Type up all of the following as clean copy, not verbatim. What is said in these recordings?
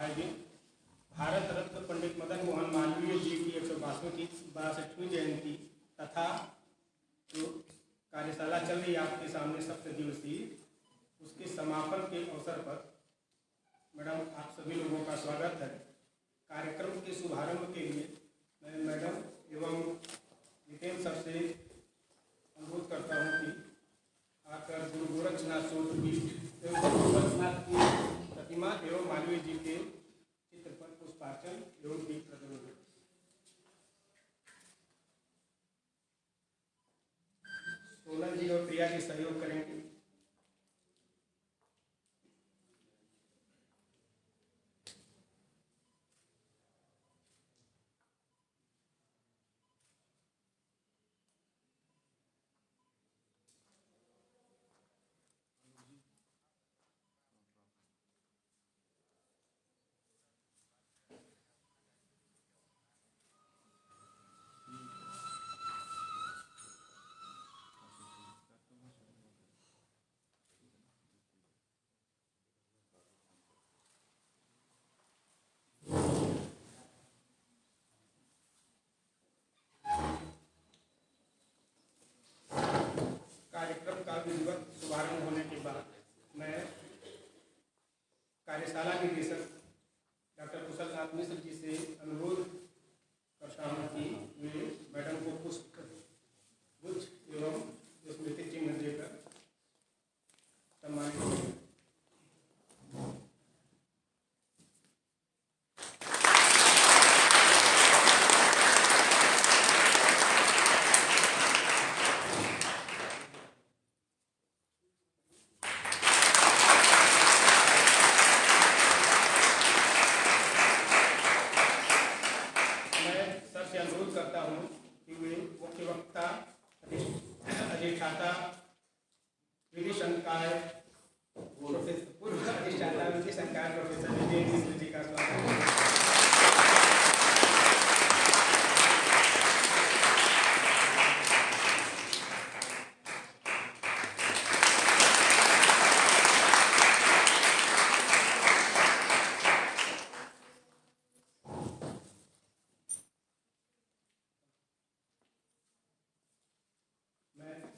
आज दिन भारत रत्न पंडित मदन मोहन मालवीय जी की 162वीं जयंती तथा जो कार्यशाला चल रही है आपके सामने सप्त दिवसीय, उसके समापन के अवसर पर मैडम आप सभी लोगों का स्वागत है। कार्यक्रम के शुभारंभ के लिए मैं मैडम एवं जितेंद्र सर से अनुरोध करता हूँ कि आकर गुरु गोरक्षनाथ शोधपीठ एवं गोरक्षनाथ की प्रतिमा एवं मालवीय जी के चित्र पर पुष्पार्चन एवं दीप प्रज्वलन। सोनल जी और प्रिया जी सहयोग करेंगे। कार्यक्रम का विधिवत शुभारंभ होने के बाद मैं कार्यशाला निदेशक डॉक्टर कुशलनाथ मिश्र जी से अनुरोध करता हूँ कि वे मैडम को पुष्प गुच्छ एवं स्मृति चिन्ह देकर सम्मानित करें। अनुरोध करता हूँ कि वे मुख्य वक्ता अधिष्ठाता विधि संकाय पूर्व अधिष्ठाता विधि संकाय प्रोफेसर विजय मिश्र जी का स्वागत है।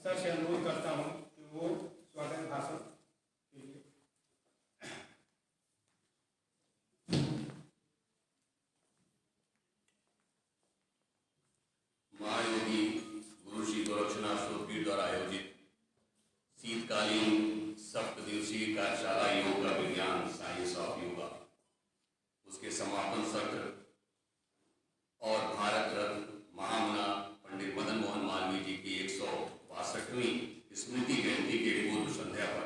सर से अनुरोध करता हूँ कि वो स्वागत भाषण के लिए। महायोगी गुरु श्री गोरक्षनाथ शोधपीठ द्वारा आयोजित शीतकालीन सप्त दिवसीय कार्यशाला योग का विज्ञान साइंस ऑफ योगा, उसके समापन सत्र और भारत रत्न महामना पंडित मदन मोहन मालवीय जी की 162वीं स्मृति जयंती के पूर्व संध्या पर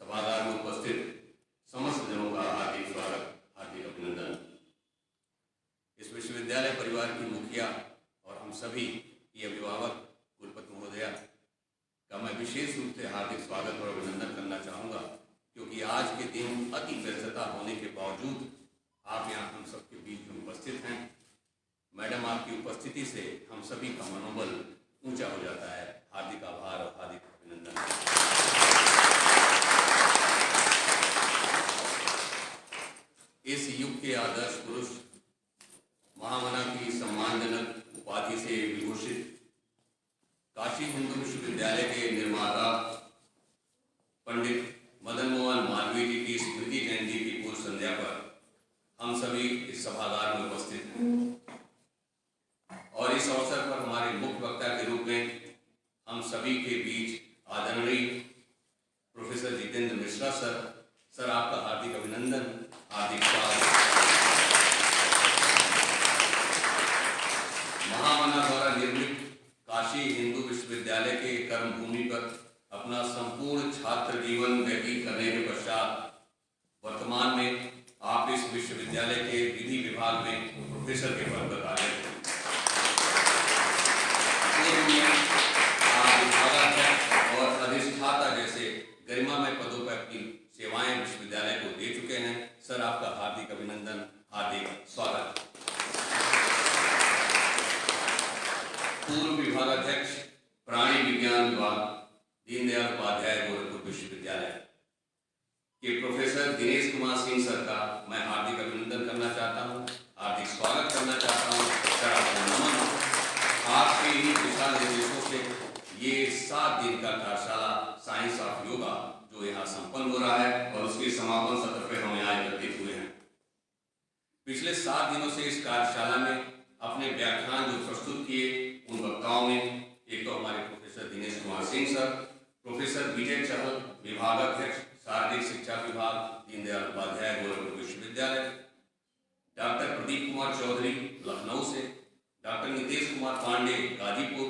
सभागार में उपस्थित समस्त जनों का हार्दिक स्वागत, हार्दिक अभिनंदन। इस विश्वविद्यालय परिवार की मुखिया और हम सभी की अभिभावक कुलपति महोदया का मैं विशेष रूप से हार्दिक स्वागत और अभिनंदन करना चाहूँगा, क्योंकि आज के दिन अति व्यस्तता होने के बावजूद आप यहाँ हम सबके बीच में उपस्थित हैं। मैडम, आपकी उपस्थिति से हम सभी का मनोबल ऊंचा हो जाता है। हार्दिक आभार और हार्दिक अभिनंदन। इस युग के आदर्श पुरुष महामना की सम्मानजनक उपाधि से विभूषित काशी हिंदू विश्वविद्यालय के निर्माता पंडित मदन मोहन मालवीय जी की स्मृति जयंती की पूर्व संध्या पर हम सभी इस सभागार में उपस्थित हैं और इस अवसर पर हमारे मुख्य वक्ता के रूप में हम सभी के बीच आदरणीय प्रोफेसर जितेंद्र मिश्रा सर आपका हार्दिक अभिनंदन, हार्दिक स्वागत। महामना द्वारा निर्मित काशी हिंदू विश्वविद्यालय के कर्मभूमि पर अपना संपूर्ण छात्र जीवन व्यतीत करने के पश्चात वर्तमान में आप इस विश्वविद्यालय के विधि विभाग में प्रोफेसर के पद पर कार्यरत हैं। और अधिष्ठाता जैसे गरिमामय पदों पर अपनी सेवाएं विश्वविद्यालय को दे चुके हैं। सर, आपका हार्दिक अभिनंदन, हार्दिक स्वागत। पूर्व विभागाध्यक्ष प्राणी विज्ञान विभाग दीनदयाल उपाध्याय गोरखपुर विश्वविद्यालय के प्रोफेसर दिनेश कुमार सिंह सर का मैं हार्दिक करना चाहता हूँ, हार्दिक स्वागत करना चाहता हूँ। सर, आपको नमन। आपके ही दिशा निर्देशों से ये 7 दिन का कार्यशाला साइंस ऑफ योगा जो यहाँ संपन्न हो रहा है और उसके समापन सत्र पे हम यहाँ एकत्रित हुए हैं। पिछले 7 दिनों से इस कार्यशाला में अपने व्याख्यान जो प्रस्तुत किए उन वक्ताओं में एक तो हमारे professor Dinesh Kumar Singh sir, professor Vijay Chahal, विभागाध्यक्ष शारीरिक शिक्षा विभाग, दीनदयाल उपाध्याय गोरखपुर विश्वविद्यालय, डॉक्टर प्रदीप कुमार चौधरी लखनऊ से, डॉक्टर नितेश कुमार पांडे गाजीपुर,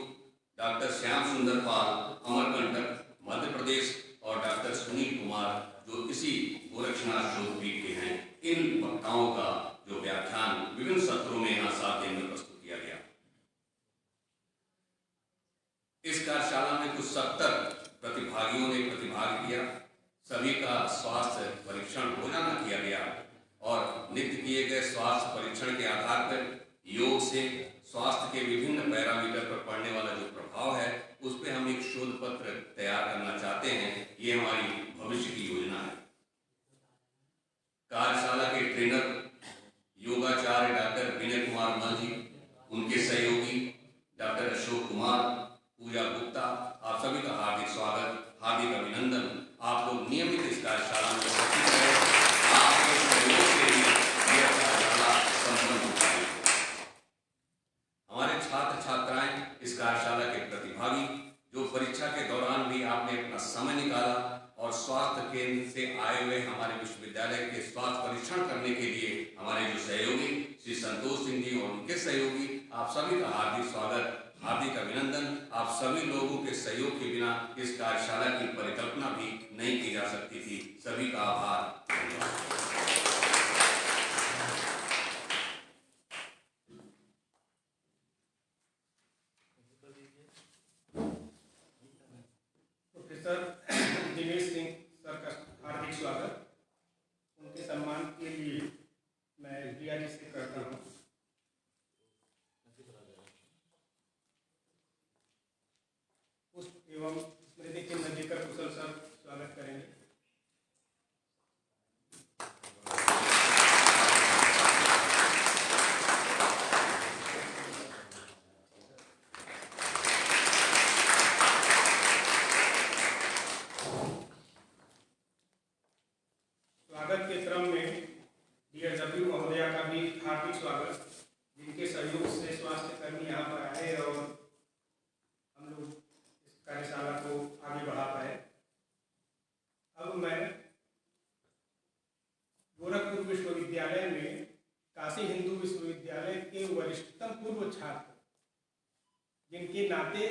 डॉक्टर श्याम सुंदर पाल अमरकंटक मध्य प्रदेश और डॉक्टर सुनील कुमार जो इसी गोरक्षनाथ शोधपीठ के हैं। इन वक्ताओं का जो व्याख्यान विभिन्न सत्रों में यहाँ 7 दिन में प्रस्तुत किया गया। इस कार्यशाला में कुछ 70 प्रतिभागियों ने प्रतिभाग किया। सभी का स्वास्थ्य परीक्षण रोजाना किया गया और नित्य किए गए स्वास्थ्य परीक्षण के आधार पर योग से स्वास्थ्य के विभिन्न पैरामीटर पर पड़ने वाला जो प्रभाव है उस पर हम एक शोध पत्र तैयार करना चाहते हैं। ये हमारी भविष्य की योजना है। कार्यशाला के ट्रेनर योगाचार्य डॉक्टर विनय कुमार मल जी, उनके सहयोगी डॉक्टर अशोक कुमार, पूजा गुप्ता, आप सभी का हार्दिक स्वागत, हार्दिक अभिनंदन। आप लोग नियमित इस कार्यशाला में उपस्थित रहे। आपके सहयोग से ही यह कार्यशाला संपन्न हो पाई। हमारे छात्र छात्राएं, इस कार्यशाला के प्रतिभागी जो परीक्षा के दौरान भी आपने अपना समय निकाला और स्वास्थ्य केंद्र से आए हुए हमारे विश्वविद्यालय के स्वास्थ्य परीक्षण करने के लिए हमारे जो सहयोगी श्री संतोष सिंह जी और उनके सहयोगी, आप सभी का हार्दिक स्वागत, हार्दिक अभिनंदन। आप सभी लोगों के सहयोग के बिना इस कार्यशाला की परिकल्पना भी नहीं की जा सकती थी। सभी का आभार, धन्यवाद। प्रोफेसर दिनेश सिंह सर का हार्दिक स्वागत। उनके सम्मान के लिए मैं प्रिया जी से करता हूँ। पुष्प एवं स्मृति चिन्ह देकर कुशल सर स्वागत करेंगे। स्वागत के क्रम में DSW महोदया का भी हार्दिक स्वागत, जिनके सहयोग से स्वास्थ्य कर्मी यहाँ पर आए और हम लोग इस कार्यशाला को आगे बढ़ा पाए। अब मैं गोरखपुर विश्वविद्यालय में काशी हिंदू विश्वविद्यालय के वरिष्ठतम पूर्व छात्र, जिनके नाते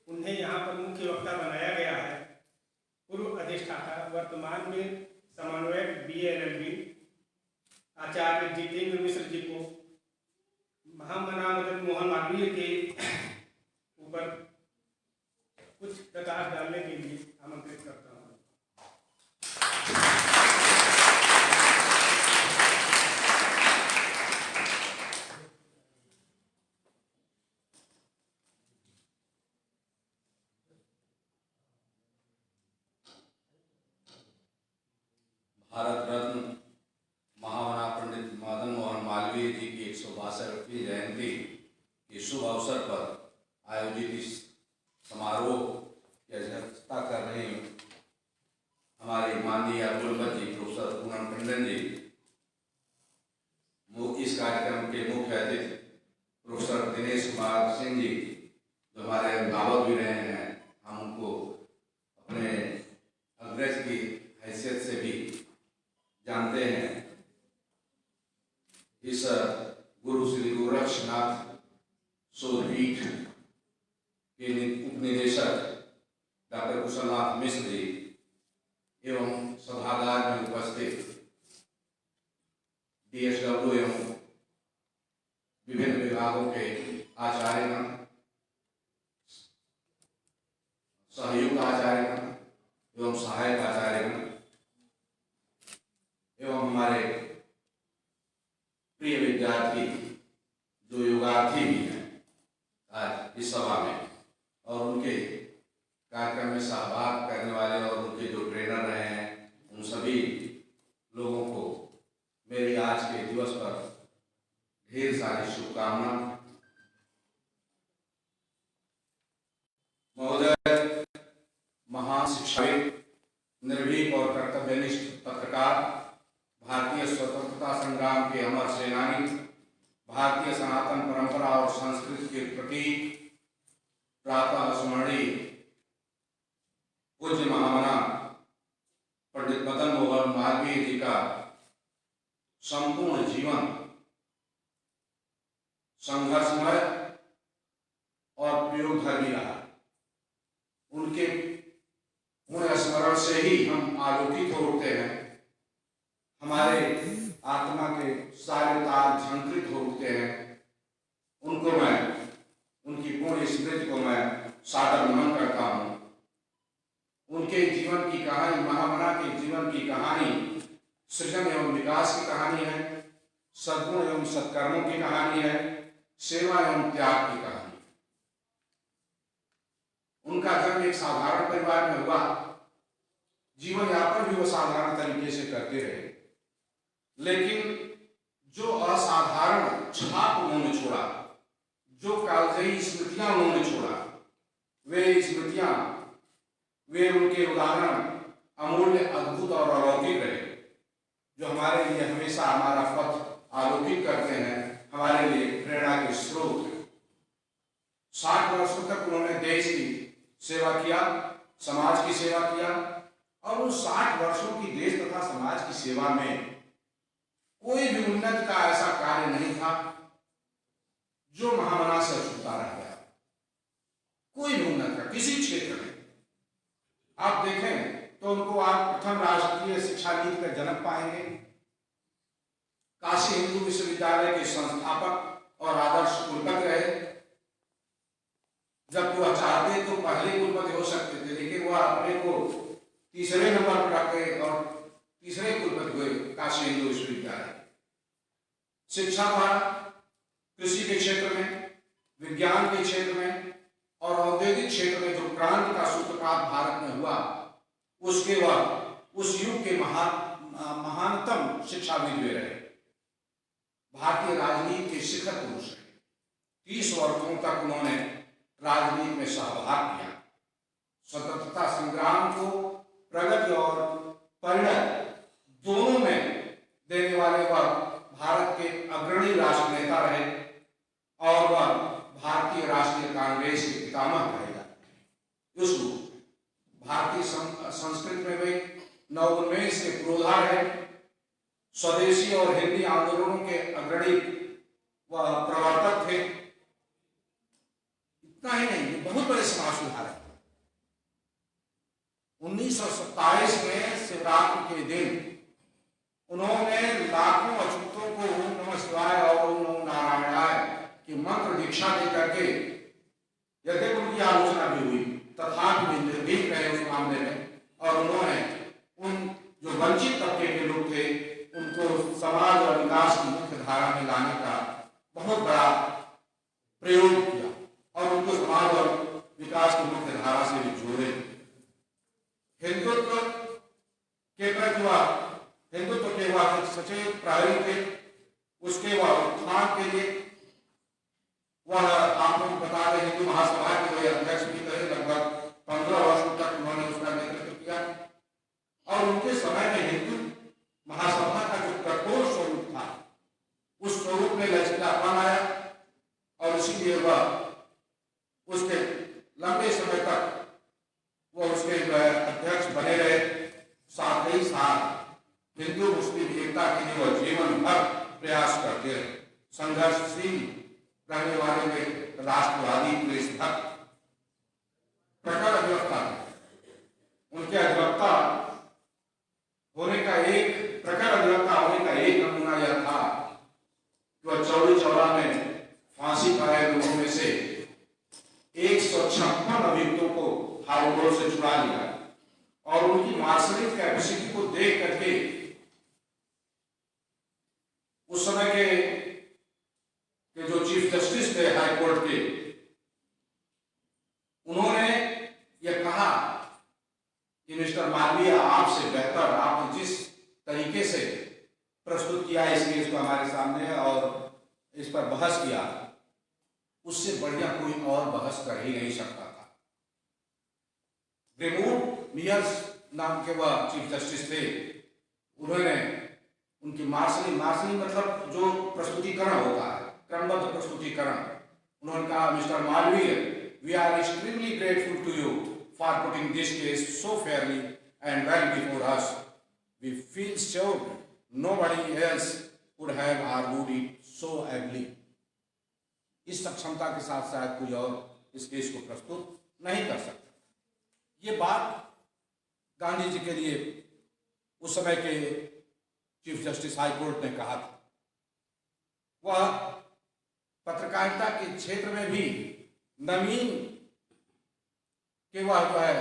उन्हें यहाँ पर मुख्य वक्ता बनाया गया है, पूर्व अधिष्ठाता वर्तमान में समन्वयक BA-LLB आचार्य जितेंद्र मिश्र जी को महामना मदन मोहन मालवीय के ऊपर कुछ प्रकाश डालने के लिए आमंत्रित करता हूँ। भारत रत्न महामना पंडित मदन मोहन मालवीय जी की 162वीं जयंती के शुभ अवसर पर आयोजित इस समारोह की अध्यक्षता कर रही हमारी माननीय कुलपति प्रोफेसर पूनम टंडन जी, इस कार्यक्रम के मुख्य अतिथि प्रोफेसर दिनेश कुमार सिंह जी जो हमारे अभिभावक भी रहे हैं, हम उनको अपने अग्रज की हैसियत से भी जानते हैं। इस गुरु श्री गोरक्षनाथ शोधपीठ के उपनिदेशक डॉक्टर कुशलनाथ मिश्र जी एवं सभागार में उपस्थित DSW एवं विभिन्न विभागों के आचार्यगण, सहयोग आचार्यगण एवं सहायक आचार्यगण एवं हमारे प्रिय विद्यार्थी जो योगार्थी भी हैं आज इस सभा में, और उनके कार्यक्रम में सहभाग करने वाले और उनके जो ट्रेनर रहे हैं, उन सभी लोगों को मेरी आज के दिवस पर ढेर सारी शुभकामना। महोदय, महान शिक्षाविद, निर्भीक और कर्तव्यनिष्ठ पत्रकार, भारतीय स्वतंत्रता संग्राम के अमर सेनानी, भारतीय सनातन परंपरा और संस्कृति के प्रतीक, प्रातः स्मरणीय पूज्य महामना पंडित मदन मोहन मालवीय जी का संपूर्ण जीवन संघर्षमय और प्रयोगधर्मी रहा। उनके पुण्य स्मरण से ही हम आलोकित हो उठते हैं, हमारे आत्मा के सारे तार झंकृत हो उठते हैं। उनको मैं, उनकी पूर्ण स्मृति को मैं सादर नमन करता हूँ। उनके जीवन की कहानी, महामना के जीवन की कहानी सृजन एवं विकास की कहानी है, सद्गुण एवं सत्कर्मों की कहानी है, सेवा एवं त्याग की कहानी। उनका जन्म एक साधारण परिवार में हुआ, जीवन यापन भी वो साधारण तरीके से करते रहे, लेकिन जो असाधारण छाप उन्होंने छोड़ा, जो कालजयी स्मृतियां उन्होंने छोड़ा, वे स्मृतियां, वे उनके उदाहरण अमूल्य, अद्भुत और अलौकिक रहे, जो हमारे लिए हमेशा हमारा पथ आलोकित करते हैं, हमारे लिए प्रेरणा के स्रोत। 60 वर्षों तक उन्होंने देश की सेवा किया, समाज की सेवा किया, और उन 60 वर्षों की देश तथा समाज की सेवा में कोई भी उन्नति का ऐसा कार्य नहीं था जो महामना से अछूता रह गया। कोई भी उन्नति का किसी क्षेत्र में आप देखें तो उनको आप प्रथम राष्ट्रीय शिक्षा नीति का जनक पाएंगे, काशी हिंदू विश्वविद्यालय के संस्थापक और आदर्श कुलपति रहे। जब वह चाहते तो पहले कुलपति हो सकते थे, लेकिन वह अपने को तीसरे नंबर पर रखे और तीसरे कुलपति हुए काशी हिंदू विश्वविद्यालय। शिक्षा द्वारा कृषि के क्षेत्र में, विज्ञान के क्षेत्र में और औद्योगिक क्षेत्र में जो क्रांति का सूत्रपात भारत में हुआ, उसके वह उस युग के महानतम शिक्षाविद वे रहे। भारतीय राजनीति के शिखर पुरुष रहे। 30 वर्षों तक उन्होंने राजनीति में सहभाग किया। स्वतंत्रता संग्राम को प्रगति और परिणत दोनों में देने वाले वह भारत के अग्रणी राष्ट्र नेता रहे और वह भारतीय राष्ट्रीय कांग्रेस के पितामह कहे जाते। उस भारतीय संस्कृति में वे नवोन्मेष के पुरोधा रहे, स्वदेशी और हिंदी आंदोलनों के अग्रणी वह प्रवर्तक थे। इतना ही नहीं, बहुत बड़े समाज सुधारक। 1927 में शिवरात्रि के दिन उन्होंने लाखों अछूतों को ओम नमः शिवाय और ओम नमो नारायणाय की मंत्र दीक्षा दे करके, यद्यपि उनकी आलोचना भी हुई, तथापि निर्भीक रहे उस मामले में, और उन्होंने उन जो वंचित तबके के लोग थे उनको समाज और विकास की मुख्य धारा में लाने का बहुत बड़ा प्रयोग किया और उनको समाज और विकास की मुख्य धारा से भी जोड़े। हिंदुत्व के प्रति वह सचेत प्रायोगिक थे। उसके वह उत्थान के लिए वह आप लोग बता रहे हिंदू महासभा के वे अध्यक्ष भी रहे। लगभग 15 वर्षों तक उन्होंने उसका नेतृत्व किया और उनके समय में हिंदू महासभा का जो कठोर स्वरूप था, उस स्वरूप में लचीलापन आया और इसीलिए वह उसके लंबे समय तक वह उसके अध्यक्ष बने रहे। साथ ही साथ हिंदू मुस्लिम एकता के लिए वह जीवन भर प्रयास करते रहे। संघर्षशील रहने वाले में राष्ट्रवादी देशभक्त प्रखर अधिवक्ता थे। उनके अधिवक्ता होने का एक नमूना यह था कि वह चौरी चौरा में फांसी पाए लोगों में से 156 अभियुक्तों को हाथों से छुड़ा लिया और उनकी मार्शलिंग कैपेसिटी को देख करके उस समय के जो चीफ जस्टिस थे हाई कोर्ट के, उन्होंने यह कहा कि मिस्टर मालवीय, आपसे बेहतर आपने जिस तरीके से प्रस्तुत किया इस केस को हमारे सामने और इस पर बहस किया, उससे बढ़िया कोई और बहस कर ही नहीं सकता था। रेमोंड मियर्स नाम के वह चीफ जस्टिस थे। उन्होंने उनकी मार्शली मतलब जो प्रस्तुतिकरण होता है, क्रमबद्ध प्रस्तुतिकरण, उन्होंने कहा, mister Malviya, we are extremely grateful to you for putting this case so fairly and well before us. We feel sure nobody else would have argued it so ably. इस सक्षमता के साथ शायद कोई और इस केस को प्रस्तुत नहीं कर सकता। ये बात गांधी जी के लिए उस समय के चीफ जस्टिस हाई कोर्ट ने कहा था। वह पत्रकारिता के क्षेत्र में भी नवीन के वह जो है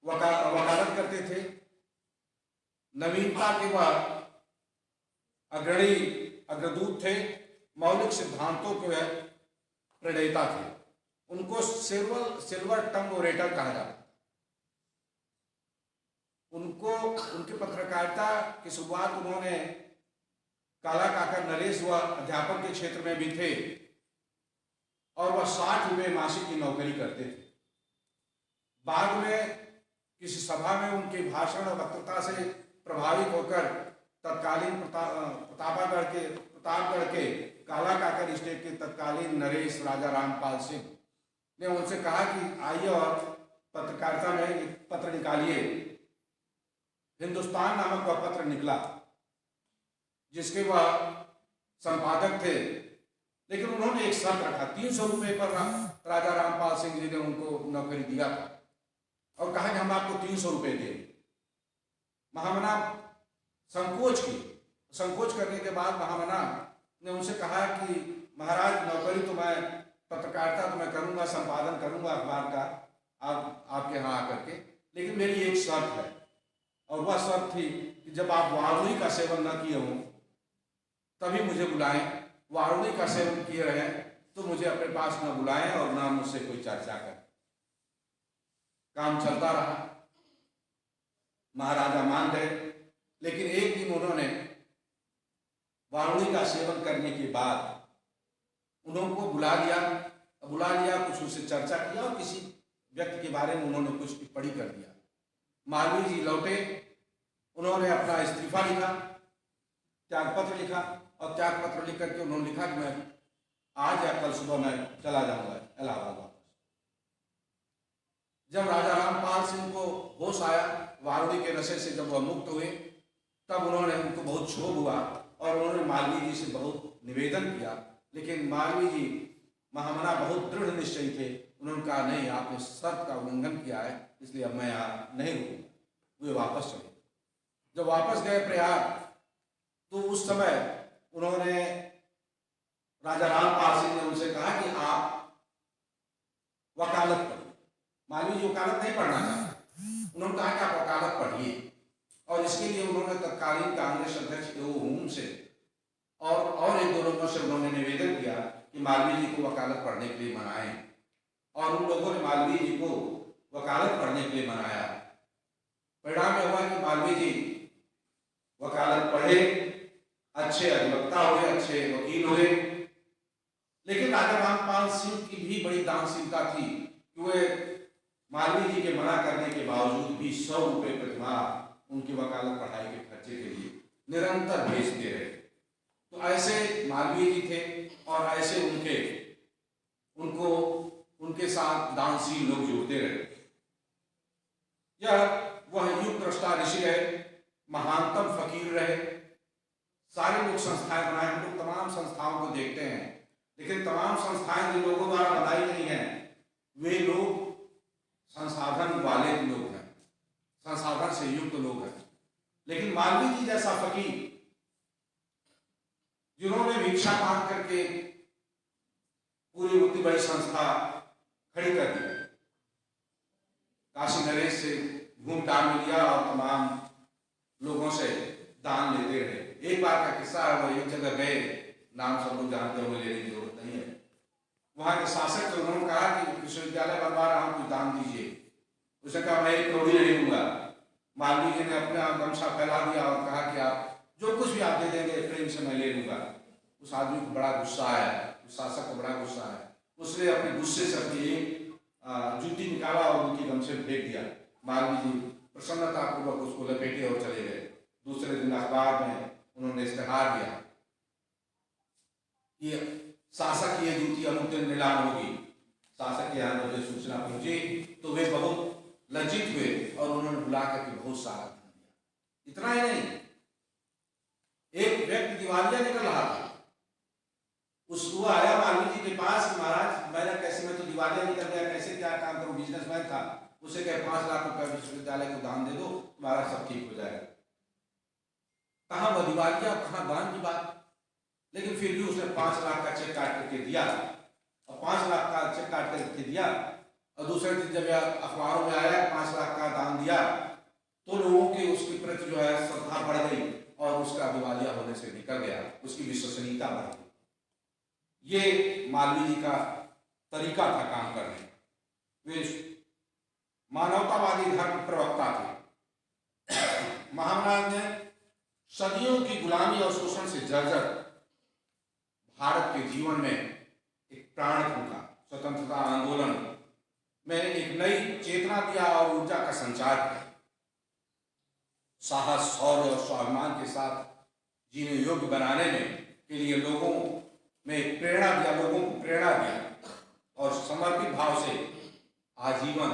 वकालत करते थे, नवीनता के वह अग्रदूत थे, मौलिक सिद्धांतों के वह प्रणेता थे। उनको सिल्वर टंग ओरेटर कहा जाता। उनको उनकी पत्रकारिता की शुरुआत उन्होंने काला काका नरेश व अध्यापन के क्षेत्र में भी थे और वह 60 रुपये मासिक की नौकरी करते थे। बाद में किसी सभा में उनके भाषण और वक्तृता से प्रभावित होकर तत्कालीन प्रतापगढ़ के काला काकर स्टेट के तत्कालीन नरेश राजा रामपाल सिंह ने उनसे कहा कि आइए और पत्रकारिता में एक पत्र निकालिए। हिंदुस्तान नामक वह पत्र निकला जिसके वह संपादक थे, लेकिन उन्होंने एक शर्त रखा। 300 रुपये पर राजा रामपाल सिंह जी ने उनको नौकरी दिया था और कहा कि हम आपको 300 रुपये देंगे। महामना संकोच करने के बाद महामना ने उनसे कहा कि महाराज, नौकरी तो मैं पत्रकारिता तो मैं करूंगा, संपादन करूंगा अखबार का आपके यहाँ आकर के, लेकिन मेरी एक शर्त है। और वह शर्त थी कि जब आप वारुणी का सेवन न किए हों तभी मुझे बुलाएं, वारुणी का सेवन किए रहे तो मुझे अपने पास न बुलाएं और न मुझसे कोई चर्चा करें। काम चलता रहा, महाराजा मान गए, लेकिन एक दिन उन्होंने वारुणी का सेवन करने के बाद उनको बुला लिया, कुछ उससे चर्चा किया और किसी व्यक्ति के बारे में उन्होंने कुछ टिप्पणी कर दिया। मालवीय जी लौटे, उन्होंने अपना इस्तीफा लिखा, त्यागपत्र लिखा और त्यागपत्र लिख करके उन्होंने लिखा कि मैं आज या कल सुबह मैं चला जाऊंगा इलाहाबाद वापस। जब राजा रामपाल सिंह को होश आया, वारुणी के नशे से जब वह मुक्त हुए, तब उन्होंने उनको बहुत क्षोभ हुआ और उन्होंने मालवीय जी से बहुत निवेदन किया, लेकिन मालवीय जी महामना बहुत दृढ़ निश्चयी थे। उन्होंने कहा, नहीं, आपने शर्त का उल्लंघन किया है, इसलिए अब मैं यहाँ नहीं रुकूंगा। वे वापस चले। जब वापस गए प्रयाग, तो उस समय उन्होंने राजा रामपाल सिंह ने उनसे कहा कि आप वकालत पढ़िए। मालवीय जी वकालत नहीं पढ़ना चाहते। उन्होंने कहा कि आप वकालत पढ़िए और इसके लिए उन्होंने तत्कालीन कांग्रेस अध्यक्ष हुम से और एक दो लोगों से उन्होंने निवेदन किया कि मालवीय जी को वकालत पढ़ने के लिए मनाएं, और उन लोगों ने मालवीय जी को वकालत पढ़ने के लिए मनाया। परिणाम यह हुआ कि मालवीय जी वकालत पढ़े, अच्छे अधिवक्ता हुए, अच्छे वकील हुए। लेकिन राजा रामपाल सिंह की भी बड़ी दानशीलता थी कि वे मालवीय जी के मना करने के बावजूद भी 100 रुपये प्रतिमाह उनकी वकालत पढ़ाई के खर्चे के लिए निरंतर भेजते रहे। तो ऐसे मालवीय जी थे और ऐसे उनके साथ दानशील लोग जुड़ते रहे। यह वह युग दृष्टा ऋषि रहे, महानतम फकीर रहे। सारे लोग संस्थाएं बनाए, हम लोग तमाम संस्थाओं को देखते हैं, लेकिन तमाम संस्थाएं जिन लोगों द्वारा बनाई गई हैं, वे लोग संसाधन वाले लोग हैं, संसाधन से युक्त लोग हैं। लेकिन मालवीय जी जैसा फकीर, जिन्होंने भिक्षा मांग करके पूरी उतनी बड़ी संस्था खड़ी कर दी, काशी नरेश से घूम टाम लिया और तमाम लोगों से दान लेते रहे। एक बार का किस्सा है, वो एक जगह गए, नाम सब लोग जानते होंगे, लेने की जरूरत नहीं है। वहां के शासक से उन्होंने कहा कि विश्वविद्यालय बनवा रहा हूं, कुछ दान दीजिए। उसने कहा, मैं 1 करोड़ नहीं दूंगा। मालवीय जी ने अपना गमछा फैला दिया और कहा कि आप जो कुछ भी आप दे देंगे प्रेम से मैं ले लूंगा। उस आदमी को बड़ा गुस्सा है, उस शासक को बड़ा गुस्सा है। उसने अपने गुस्से से अपनी जूती निकाला और उनकी गमछे में फेंक दिया। मालवीय जी प्रसन्नतापूर्वक उसको लपेटे और चले गए। दूसरे दिन अखबार में उन्होंने इश्तेहार दिया कि शासक की ये जूती अमुक दिन नीलाम होगी। शासक के यहाँ मुझे सूचना पहुंची तो वे बहुत लज्जित हुए और उन्होंने बुला करके बहुत सारा धन दिया। इतना ही नहीं, एक व्यक्ति दिवालिया निकल रहा था, वो आया मालवीय जी के पास, महाराज मैं तो दिवालिया निकल गया, कैसे क्या काम करूं, बिजनेसमैन था। उसे कहे 5 लाख रुपए विश्वविद्यालय को दान दे दो, तुम्हारा सब ठीक हो जाएगा। कहाँ वह दिवालिया, कहाँ दान की बात। लेकिन फिर भी उसने 5 लाख का चेक काट करके दिया और 5 लाख का चेक काट करके दिया। और दूसरे दिन जब अखबारों में आया 5 लाख का दान दिया तो लोगों की उसके प्रति जो है श्रद्धा बढ़ गई और उसका दिवालिया होने से निकल गया, उसकी विश्वसनीयता बढ़ गई। ये मालवीय जी का तरीका था काम करने का। वे मानवतावादी धर्म प्रवक्ता थे। महामना ने सदियों की गुलामी और शोषण से जर्जर भारत के जीवन में एक प्राण फूंका, स्वतंत्रता आंदोलन में एक नई चेतना दिया और ऊर्जा का संचार किया। साहस, शौर्य और स्वाभिमान के साथ जीने योग्य बनाने में के लिए लोगों में प्रेरणा दिया, लोगों को प्रेरणा दिया और समर्पित भाव से आजीवन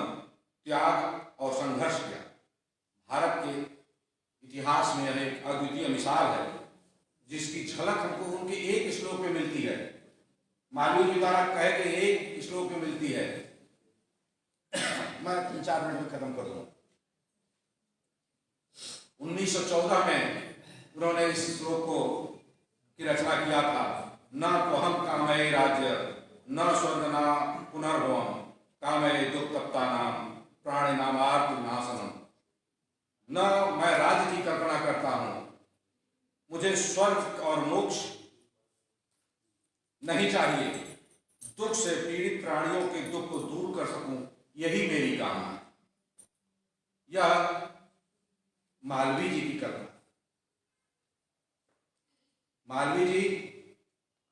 त्याग और संघर्ष किया। भारत के इतिहास में यह एक अद्वितीय मिसाल है जिसकी झलक हमको उनके एक श्लोक में मिलती है। मालवीय जी द्वारा कहे गए एक श्लोक में मिलती है। मैं 3-4 मिनट में खत्म कर दूंगा। 1914 में उन्होंने इस श्लोक को की रचना किया था। न तो हम कामये राज्य न स्वर्ग न पुनर्भवम कामये दुख तप्ता नाम प्राणी नामार्थ नाशनम। न मैं राज्य की कल्पना करता हूं, मुझे स्वर्ग और मोक्ष नहीं चाहिए, दुख से पीड़ित प्राणियों के दुख को दूर कर सकूं यही मेरी कामना है। यह मालवीय जी की कल्पना। मालवीय जी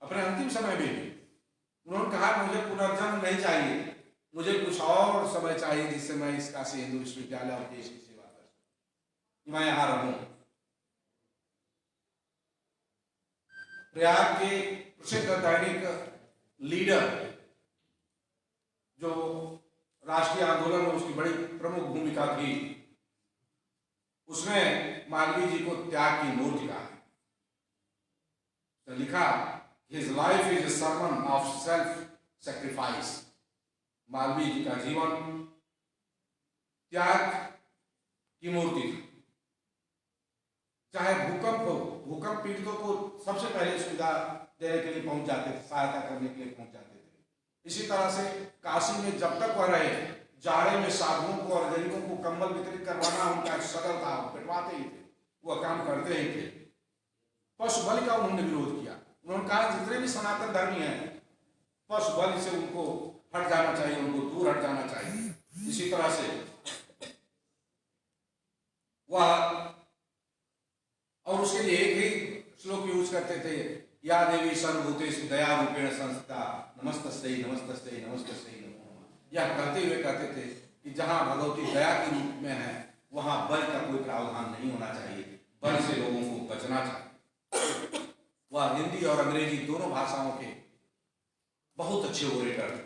अपने अंतिम समय में भी उन्होंने कहा मुझे पुनर्जन्म नहीं चाहिए, मुझे कुछ और समय चाहिए जिससे मैं इस काशी हिंदू विश्वविद्यालय और देश की सेवा कर सकूं, मैं यहां रहूं। प्रयाग के प्रसिद्ध दैनिक लीडर जो राष्ट्रीय आंदोलन में उसकी बड़ी प्रमुख भूमिका थी, उसमें मालवीय जी को त्याग की मूर्ति कहा है। तो लिखा His life is a sermon of self-sacrifice। Malviya जी का जीवन त्याग की मूर्ति थी। चाहे भूकंप हो, भूकंप पीड़ितों को सबसे पहले सुविधा देने के लिए पहुंच जाते थे, सहायता करने के लिए पहुंच जाते थे। इसी तरह से काशी में जब तक वह रहे, जाड़े में साधुओं को और गरीबों को कंबल वितरित करवाना उनका शगल था, पिटवाते ही थे, वह काम करते ही थे। पशु बलि का उन्होंने विरोध किया। उन्होंने कहा जितने भी सनातन धर्मी हैं, पशु बलि से उनको हट जाना चाहिए, उनको दूर हट जाना चाहिए। इसी तरह से वह और उसके लिए एक ही श्लोक यूज करते थे, या देवी सर्वभूतेषु दया रूपेण संस्थिता नमस्तस्यै नमस्तस्यै नमस्तस्यै नमो नमः। यह कहते हुए कहते थे कि जहाँ भगवती दया के रूप में है वहाँ बल का कोई प्रावधान नहीं होना चाहिए, बल से लोगों को बचना चाहिए। वह हिंदी और अंग्रेजी दोनों भाषाओं के बहुत अच्छे ओरेटर थे।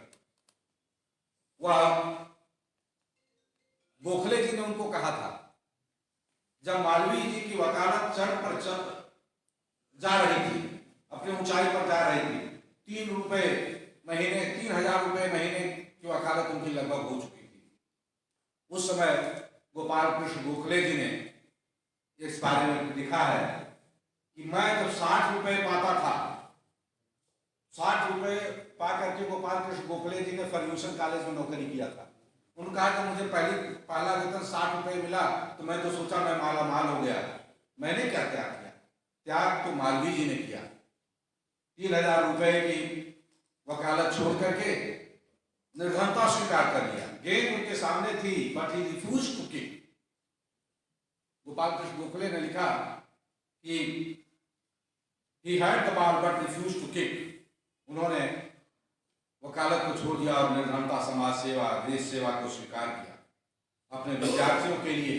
वह गोखले जी ने उनको कहा था, जब मालवीय जी की वकालत चरण पर जा रही थी, अपनी ऊंचाई पर जा रही थी, 3,000 रुपए महीने की वकालत उनकी लगभग हो चुकी थी। उस समय गोपाल कृष्ण गोखले जी ने इस बारे में लिखा है कि मैं जब 60 रुपए पाता था, 60 रुपए पा करके गोपाल कृष्ण गोखले जी ने फर्ग्यूसन कॉलेज में नौकरी किया था। उन्होंने कहा कि मुझे पहला वेतन 60 रुपए मिला तो मैं तो सोचा मैं माला माल हो गया। मैंने क्या त्याग किया? त्याग तो मालवीय जी ने किया। 3,000 रुपए की वकालत छोड़ करके निर्धनता स्वीकार कर लिया। गेंद उनके सामने थी but he refused to kick. Gopal Krishna Gokhale ने लिखा he had the ball but refused to kick. उन्होंने वकालत को छोड़ दिया और निर्धनता, समाज सेवा, देश सेवा को स्वीकार किया। अपने विद्यार्थियों के लिए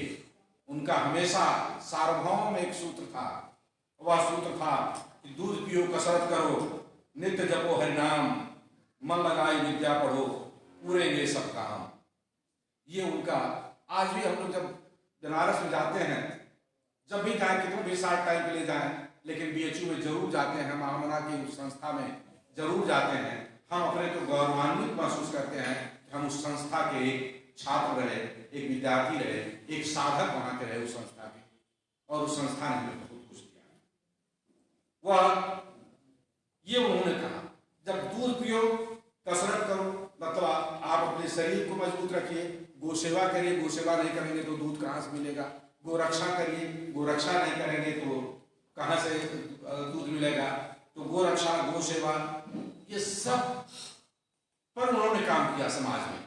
उनका हमेशा सार्वभौम एक सूत्र था। वह सूत्र था कि दूध पियो, कसरत करो, नित्य जपो हरिनाम, मन लगाई विद्या पढ़ो, पूरेंगे सब काम। ये उनका आज भी हम लोग जब बनारस में जाते हैं, जब भी जाए कितने भी शार्ट टाइम के लिए जाएं, लेकिन बीएचयू में जरूर जाते हैं, महामना की उस संस्था में जरूर जाते हैं। हम अपने को गौरवान्वित महसूस करते हैं कि हम उस संस्था के एक छात्र रहे, एक विद्यार्थी रहे, एक साधक वहां के रहे उस संस्था के, और उस संस्था ने हमें बहुत कुछ दिया। वह ये उन्होंने कहा, जब दूध पियो, कसरत करो, मतलब आप अपने शरीर को मजबूत रखिए, गो सेवा करिए, गो सेवा नहीं करेंगे तो दूध कहाँ से मिलेगा, गोरक्षा करिए, गोरक्षा नहीं करेंगे तो कहाँ से दूध मिलेगा, तो गोरक्षा, गो सेवा, ये सब पर उन्होंने काम किया समाज में।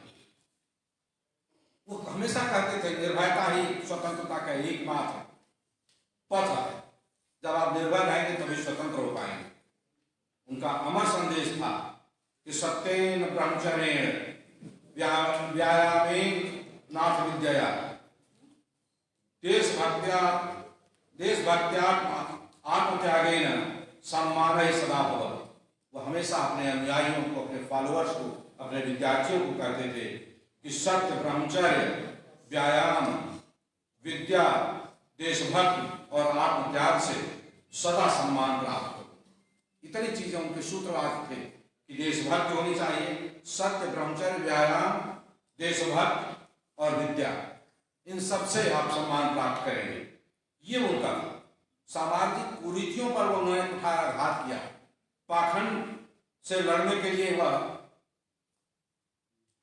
वो हमेशा कहते थे निर्भयता ही स्वतंत्रता का एक बात है, पथ है। जब आप निर्भय रहेंगे तभी स्वतंत्र हो पाएंगे। उनका अमर संदेश था कि सत्येन ब्रह्मचर्येण व्यायामेन नाथ विद्यया देशभक्त्या आत्मत्यागेन सम्मानः सदा भवत्। वह हमेशा अपने अनुयायियों को, अपने फॉलोअर्स को, अपने विद्यार्थियों को कहते थे कि सत्य, ब्रह्मचर्य, व्यायाम, विद्या, देशभक्ति और आत्मत्याग से सदा सम्मान प्राप्त हो। इतनी चीजें उनके सूत्रवाक्य थे कि देशभक्ति होनी चाहिए, सत्य, ब्रह्मचर्य, व्यायाम, देशभक्ति और विद्या, इन सबसे आप सम्मान प्राप्त करेंगे। ये उनका था। सामाजिक कुरीतियों पर उन्होंने कुठाराघात किया। पाखंड से लड़ने के लिए वह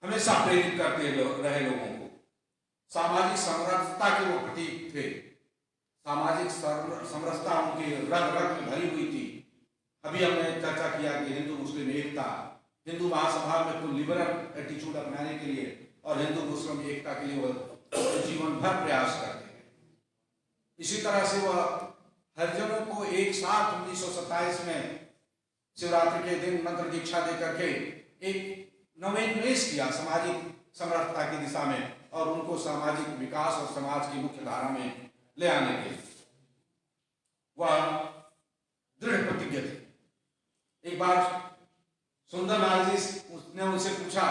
हमेशा प्रेरित करते रहे लोगों को। सामाजिक समरसता के वो प्रतीक थे। सामाजिक समरसता उनके रग रग में भरी हुई थी। अभी हमने चर्चा किया कि हिंदू मुस्लिम एकता, हिंदू महासभा में तो लिबरल एटीट्यूड अपनाने के लिए और हिंदू मुस्लिम एकता के लिए वह जीवन भर प्रयास करते हैं। इसी तरह से वह हरिजनों को एक साथ 1927 में शिवरात्रि के दिन मंत्र दीक्षा देकर के एक नवोन्मेष किया सामाजिक समरसता की दिशा में, और उनको सामाजिक विकास और समाज की मुख्य धारा में ले आने के वह दृढ़ प्रतिज्ञ थे। एक बार सुंदरलाल जी ने उनसे पूछा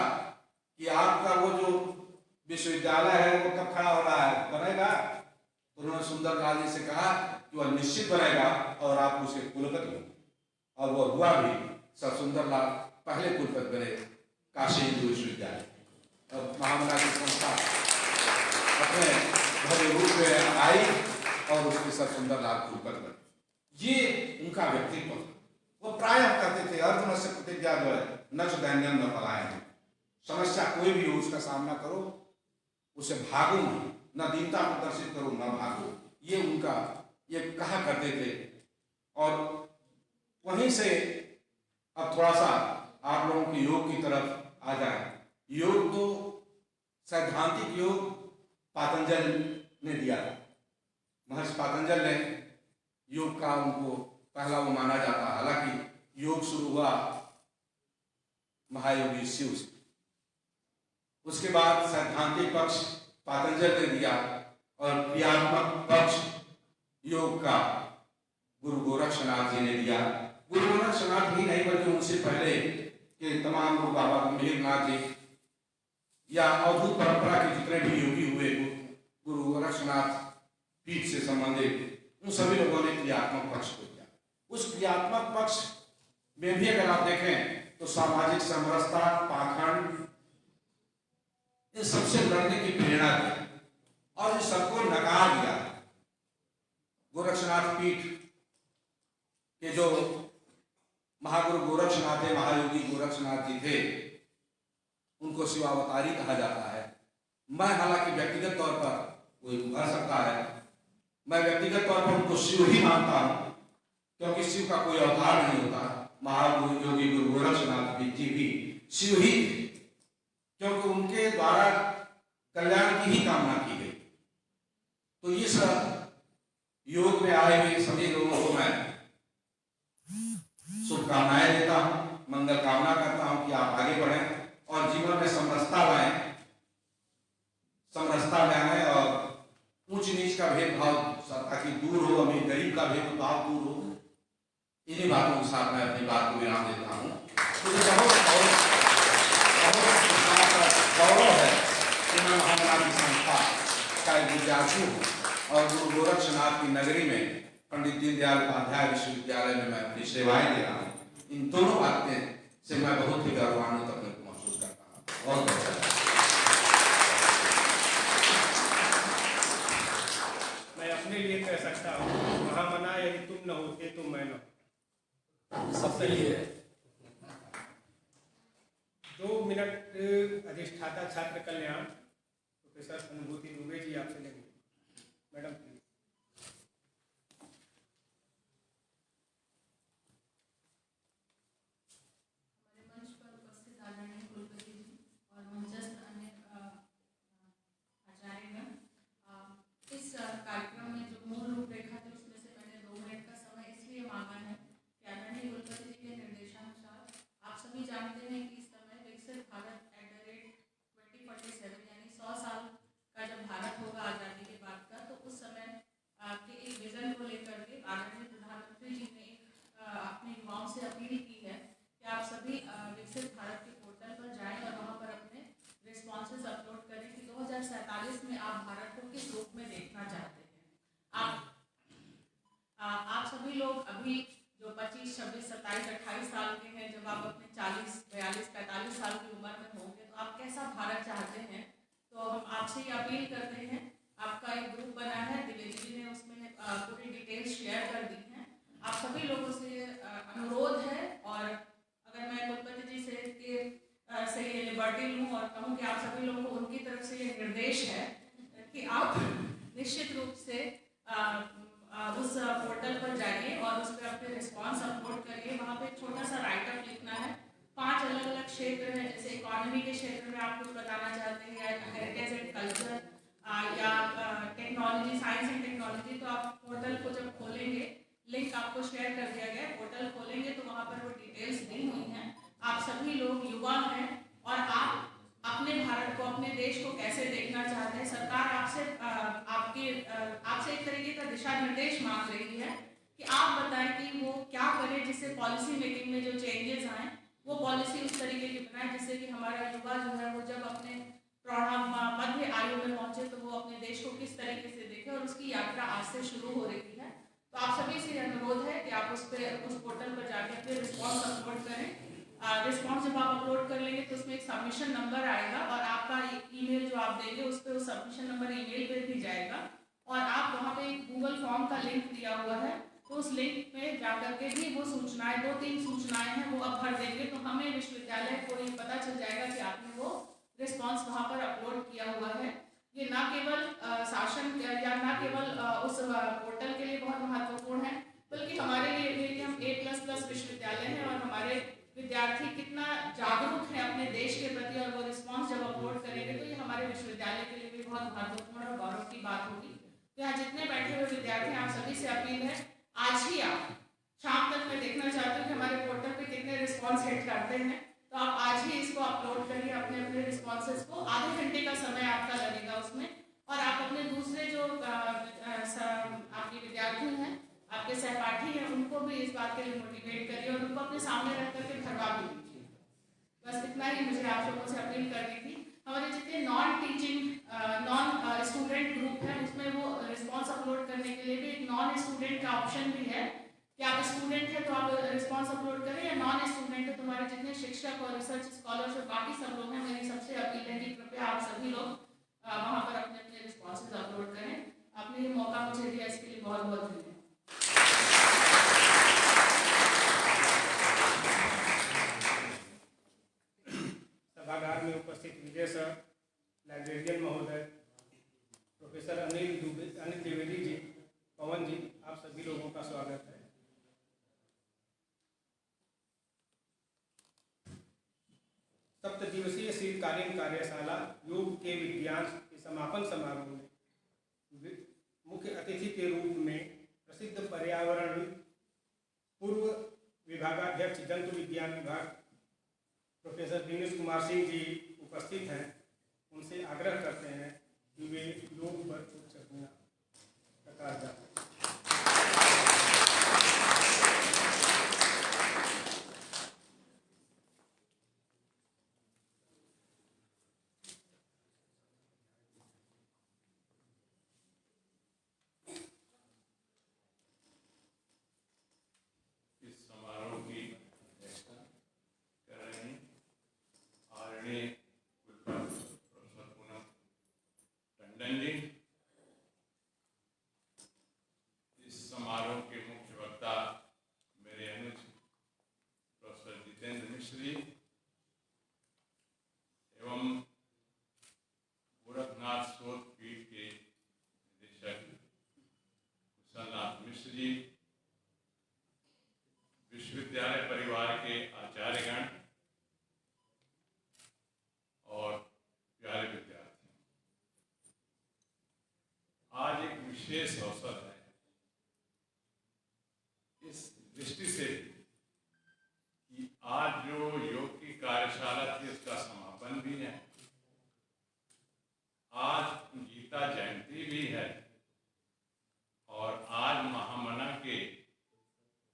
कि आपका वो जो विश्वविद्यालय है वो कब खड़ा हो रहा है, बनेगा? तो उन्होंने सुंदरलाल जी से कहा कि वह निश्चित बनेगा और आप उसके कुलपति हो, और वह हुआ भी। सर सुंदरलाल पहले कुलपति बने काशी हिंदू विश्वविद्यालय। और महामना की संस्था अपने भव्य रूप में आई और उसके सर सुंदरलाल कुलपति बने। ये उनका व्यक्तित्व था। वो प्रायः कहते थे अर्जुन से प्रतिज्ञा जो है न च दैन्यम न पलायन। समस्या कोई भी हो उसका सामना करो, उसे भागो नहीं, न दीनता प्रदर्शित करो न भागो। ये उनका ये कहा करते थे। और वहीं से अब थोड़ा सा आप लोगों के योग की तरफ आ जाए। योग तो सैद्धांतिक योग पातंजल ने दिया। महर्षि पातंजल ने योग का उनको पहला वो माना जाता। हालांकि योग शुरू हुआ महायोगी शिव से। उसके बाद सैद्धांतिक पक्ष पातंजल ने दिया और क्रियात्मक पक्ष योग का गुरु गोरक्षनाथ जी ने दिया। गुरु गोरक्षनाथ ही नहीं बल्कि उनसे पहले के तमाम लोग, बाबा गंभीर नाथ जी या अवधूत परंपरा के जितने भी योगी हुए गुरु गोरक्षनाथ पीठ से संबंधित, उन सभी लोगों ने क्रियात्मक पक्ष को दिया। उस क्रियात्मक पक्ष में भी अगर आप देखें तो सामाजिक समरसता, पाखंड, इन सबसे लड़ने की प्रेरणा दी और इन सबको नकार दिया। गोरक्षनाथ पीठ के जो महागुरु गोरक्षनाथ थे, महायोगी गोरक्षनाथ जी थे, उनको शिवावतारी कहा जाता है। मैं हालांकि व्यक्तिगत तौर पर कोई उभर सकता है, मैं व्यक्तिगत तौर पर उनको शिव ही मानता हूं, क्योंकि शिव का कोई अवतार नहीं होता। महागुरु योगी गुरु गोरक्षनाथ जी भी शिव ही थे, क्योंकि उनके द्वारा कल्याण की ही कामना की गई। तो इस योग में आए हुए सभी लोगों को मैं शुभकामनाएं देता हूं, मंगल कामना करता हूं कि आप आगे बढ़ें और जीवन में समरसता लाएं, समरसता में आए और ऊंच नीच का भेदभाव ताकि दूर हो, अमीर गरीब का भेदभाव दूर हो। इन्हीं बातों के साथ मैं अपनी बात को विराम देता हूँ। मुझे गौरव है कि मैं महामना की संस्था का एक विद्यार्थी हूँ और गुरु गोरक्षनाथ की नगरी में पंडित दीनदयाल उपाध्याय विश्वविद्यालय में मैं अपनी सेवाएं दे रहा हूँ। इन दोनों बातें से मैं बहुत ही गौरवान्वित अपने को महसूस करता हूँ। बहुत अच्छा। मैं अपने लिए कह सकता हूँ, महामना यदि तुम न होते तो मैं न होता। सबके लिए 2 मिनट अधिष्ठाता छात्र कल्याण प्रोफेसर अनुभूति दुबे जी आपसे लेंगे। Madam please. मंच पर उपस्थित आदरणीय कुलपति जी और मंचस्थ अन्य आचार्यगण, इस कार्यक्रम में जो मूल रूपरेखा थी उसमें से मैंने 2 मिनट का समय इसलिए मांगा है कि आदरणीय कुलपति जी के निर्देशानुसार आप सभी जानते हैं कि इस समय विकसित भारत @2047 यानी 100 साल का जब भारत होगा आज़ादी के बाद का, तो उस समय के एक विजन को लेकर के आदरणीय प्रधानमंत्री जी ने अपने युवाओं से अपील की है कि आप सभी विकसित भारत के पोर्टल पर जाएं और वहां पर अपने रिस्पॉन्सेज अपलोड करें कि 2047 में आप भारत को किस रूप में देखना चाहते हैं। आप सभी लोग अभी जो 25, 26, 27, 28 साल के हैं, जब आप अपने 40, 42, 45 साल की उम्र में होंगे तो आप कैसा भारत चाहते हैं। तो हम आपसे ये अपील करते हैं, आपका एक ग्रुप बना है, द्विवेदी जी ने उसमें पूरी डिटेल्स शेयर कर दी हैं। आप सभी लोगों से अनुरोध है, और अगर मैं कुलपति जी से ये लिबर्टी लूँ और कहूँ कि आप सभी लोगों को उनकी तरफ से ये निर्देश है कि आप निश्चित रूप से उस पोर्टल पर जाइए और उस पर अपने रिस्पॉन्स अपलोड करिए। वहाँ पे एक छोटा सा राइटअप लिखना है। 5 अलग अलग क्षेत्र हैं, जैसे इकोनॉमी के क्षेत्र में आप कुछ बताना चाहते हैं, या हेरिटेज एंड कल्चर, या टेक्नोलॉजी, साइंस एंड टेक्नोलॉजी। तो आप पोर्टल को जब खोलेंगे, लिंक आपको शेयर कर दिया गया है, पोर्टल खोलेंगे तो वहाँ पर वो डिटेल्स दी हुई हैं। आप सभी लोग युवा हैं और आप अपने भारत को, अपने देश को कैसे देखना चाहते हैं। सरकार आपसे एक तरीके का दिशा निर्देश मांग रही है कि आप बताएं कि वो क्या करें जिससे पॉलिसी मेकिंग में जो चेंजेस आए वो पॉलिसी उस तरीके की बनाए जिससे कि हमारा युवा जो है वो जब अपने मध्य आयु में पहुंचे तो वो अपने देश को किस तरीके से देखे, और उसकी यात्रा आज से शुरू हो रही है। तो आप सभी से अनुरोध है कि आप उस पोर्टल पर जाकर फिर रिस्पॉन्स अपलोड करें। रिस्पॉन्स जब आप अपलोड कर लेंगे तो उसमें एक सबमिशन नंबर आएगा और आपका ईमेल जो आप देंगे उस पर सबमिशन नंबर ईमेल पे भी जाएगा, और आप वहाँ पे एक गूगल फॉर्म का लिंक दिया हुआ है, तो उस लिंक पे जाकर के भी वो सूचनाएं, 2-3 सूचनाएं हैं, वो आप भर देंगे तो हमें विश्वविद्यालय को ये पता चल जाएगा कि आपने वो रिस्पॉन्स वहाँ पर अपलोड किया हुआ है। ये ना केवल शासन या ना केवल उस पोर्टल के लिए बहुत महत्वपूर्ण है, बल्कि हमारे लिए भी कि हम A++ विश्वविद्यालय हैं और हमारे विद्यार्थी कितना जागरूक है अपने देश के प्रति, और वो रिस्पॉन्स जब अपलोड करेंगे तो ये हमारे विश्वविद्यालय के लिए भी बहुत महत्वपूर्ण और गौरव की बात होगी। तो यहाँ जितने बैठे हुए विद्यार्थी, आप सभी से अपील है, आज ही आप शाम तक मैं देखना चाहती हूँ कि हमारे पोर्टल पे कितने रिस्पॉन्स हिट करते हैं। तो आप आज ही इसको अपलोड करिए, अपने अपने रिस्पॉन्सेज को। आधे घंटे का समय आपका लगेगा उसमें, और आप अपने दूसरे जो आपके विद्यार्थी हैं, आपके सहपाठी हैं, उनको भी इस बात के लिए मोटिवेट करिए और उनको अपने सामने रख करके भरवा भी दीजिए। बस इतना ही मुझे आप लोगों से अपील करनी थी। हमारे जितने नॉन स्टूडेंट ग्रुप है उसमें वो रिस्पॉन्स अपलोड करने के लिए भी एक नॉन स्टूडेंट का ऑप्शन भी है कि आप स्टूडेंट है तो आप रिस्पॉन्स अपलोड करें, या नॉन स्टूडेंट है, तुम्हारे जितने शिक्षक और रिसर्च स्कॉलर्स और बाकी सब लोग हैं, मेरी सबसे अपील है कि कृपया आप सभी लोग वहाँ पर अपने अपने रिस्पॉन्सेज अपलोड करें। आपने ये मौका मुझे दिया, इसके लिए बहुत बहुत धन्यवाद। सभागार में उपस्थित विजय सर, लाइब्रेरियन महोदय, प्रोफेसर अनिल द्विवेदी जी, पवन जी, आप सभी लोगों का स्वागत है। सप्तदिवसीय शीतकालीन कार्यशाला योग के विज्ञान के समापन समारोह में मुख्य अतिथि के रूप में प्रसिद्ध पर्यावरणविद पूर्व विभागाध्यक्ष जंतु विज्ञान विभाग प्रोफेसर दिनेश कुमार सिंह जी उपस्थित हैं। उनसे आग्रह करते हैं कि वे योग पर कुछ अपना प्रकाश डालें। इस समारोह की अध्यक्षता कर रहे हैं आदरणीय कुलपति प्रोफेसर पूनम टंडन जी। इस समारोह के मुख्य वक्ता मेरे अनुज प्रोफेसर जितेंद्र मिश्र जी एवं गोरखनाथ शोध पीठ के निदेशक कुशलनाथ मिश्र जी, विश्वविद्यालय परिवार के आचार्यगण और प्यारे विद्यार्थी, आज एक विशेष अवसर है इस दृष्टि से कि आज जो योग की कार्यशाला थी उसका समापन भी है। आज गीता जयंती भी है और आज महामना के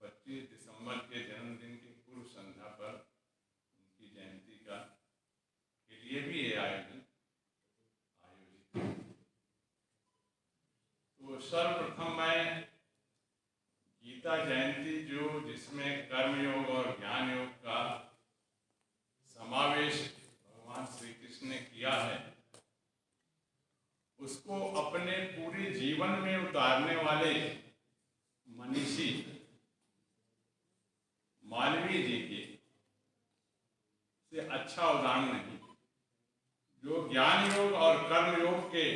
25 दिसंबर के जन्मदिन की पूर्व संध्या पर उनकी जयंती के लिए भी ये आयोजित है। तो सर्वप्रथम मैं गीता जयंती जिसमें कर्मयोग और ज्ञान योग का समावेश भगवान श्री कृष्ण ने किया है, उसको अपने पूरे जीवन में उतारने वाले मनीषी मालवीय जी के से अच्छा उदाहरण नहीं, जो ज्ञान योग और कर्म योग के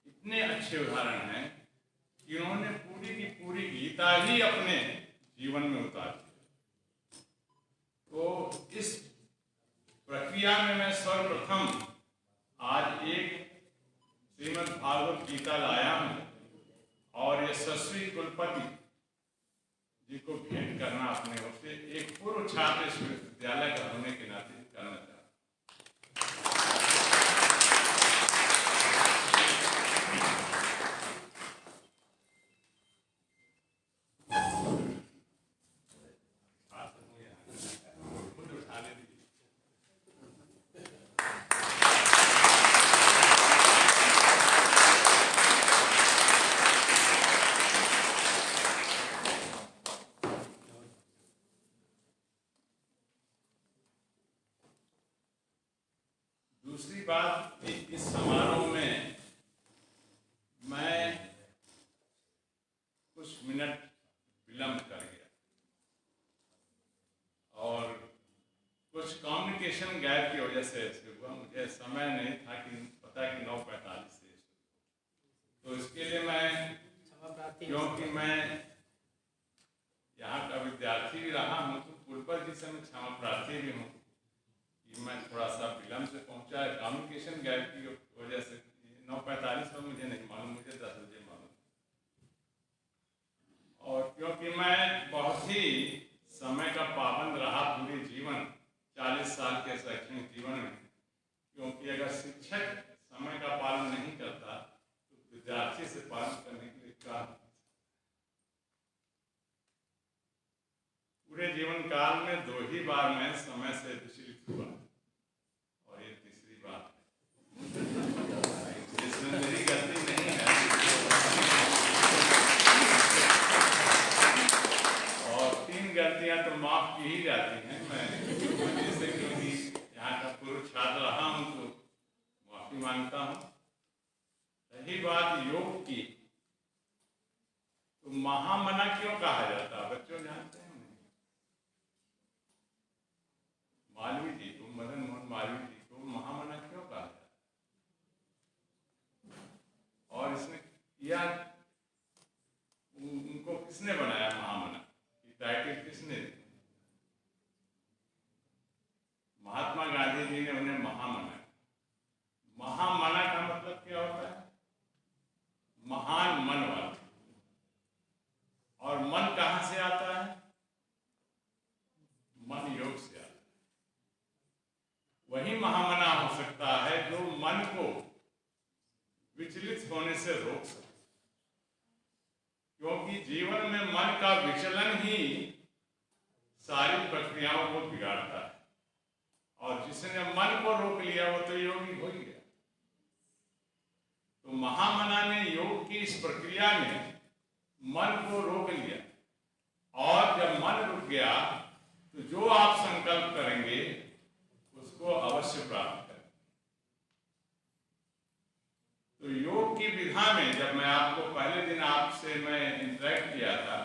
इतने अच्छे उदाहरण हैं कि उन्होंने पूरी की पूरी गीता ही अपने जीवन में उतार दी। तो इस प्रक्रिया में मैं सर्वप्रथम आज एक श्रीमद् भागवत गीता लाया हूं और यशस्वी कुलपति जी को भेंट करना अपने ओर से एक पूर्व छात्र इस विश्वविद्यालय का होने के नाते करना चाहता दूसरी बात, इस समारोह में मैं कुछ मिनट विलंब कर गया और कुछ कम्युनिकेशन गैप की वजह से ऐसे हुआ। मुझे समय नहीं था कि पता है कि 9:45 से, तो इसके लिए मैं, क्योंकि मैं यहाँ का विद्यार्थी भी रहा हूँ तो कुलपति जी से मैं क्षमा प्रार्थी भी हूँ कि मैं थोड़ा सा विलंब से पहुंचा है। कम्युनिकेशन गैप की वजह से 9:45 पर मुझे नहीं मालूम, मुझे 10 बजे मालूम। और क्योंकि मैं बहुत ही समय का पाबंद रहा पूरे जीवन, 40 साल के शैक्षणिक जीवन में, क्योंकि अगर शिक्षक समय का पालन नहीं करता तो विद्यार्थी से पालन करने के लिए क्या। पूरे जीवन काल में 2 ही बार मैं समय से विचलित हुआ और ये तीसरी बार है। इसमें मेरी गलती नहीं है और 3 गलतियां तो माफ की ही जाती हैं। मैं जैसे क्योंकि यहाँ का पूर्व छात्र रहा हूँ तो माफी मांगता हूँ। रही बात योग की, तो महामना क्यों कहा जाता है, बच्चों जानते हैं? मालवीय जी को, मदन मोहन मालवीय जी को महामना क्यों कहा जाता, और इसने किया, उनको किसने बनाया महामना, ये टाइटल किसने दिया? महात्मा गांधी जी ने उन्हें महामना। महामना का मतलब क्या होता है? महान मन वाला। मन का विचलन ही सारी प्रक्रियाओं को बिगाड़ता है, और जिसने मन को रोक लिया वो तो योगी हो ही गया। तो महामना ने योग की इस प्रक्रिया में मन को रोक लिया, और जब मन रुक गया तो जो आप संकल्प करेंगे उसको अवश्य प्राप्त करें। तो योग की विधा में जब मैं आपको पहले दिन आपसे मैं इंटरेक्ट किया था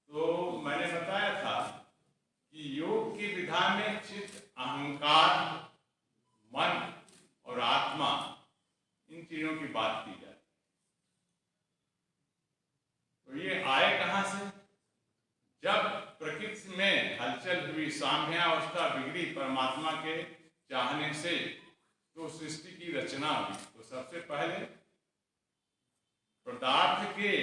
तो मैंने बताया था कि योग की विधा में चित्त, अहंकार, मन और आत्मा, इन चीजों की बात की जाए। तो ये आए कहां से? जब प्रकृति में हलचल हुई, साम्यावस्था बिगड़ी परमात्मा के चाहने से, तो सृष्टि की रचना हुई। तो सबसे पहले पदार्थ के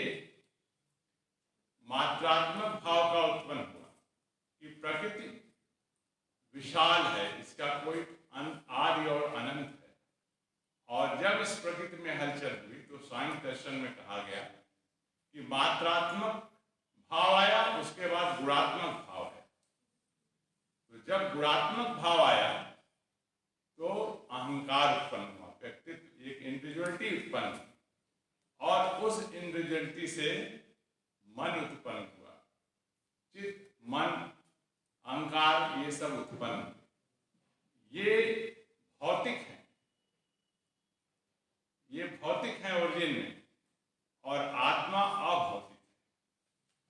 मात्रात्मक भाव का उत्पन्न हुआ कि प्रकृति विशाल है, इसका कोई आदि और अनंत है। और जब इस प्रकृति में हलचल हुई तो सांख्य दर्शन में कहा गया कि मात्रात्मक भाव आया, उसके बाद गुणात्मक भाव है। तो जब गुणात्मक भाव आया तो अहंकार उत्पन्न हुआ, व्यक्तित्व, एक इंडिविजुअलिटी उत्पन्न हुई, और उस इंडिविजुअलिटी से मन उत्पन्न हुआ। चित्त, मन, अहंकार, ये सब उत्पन्न, ये भौतिक है, ये भौतिक है ओरिजिन में, और आत्मा अभौतिक है।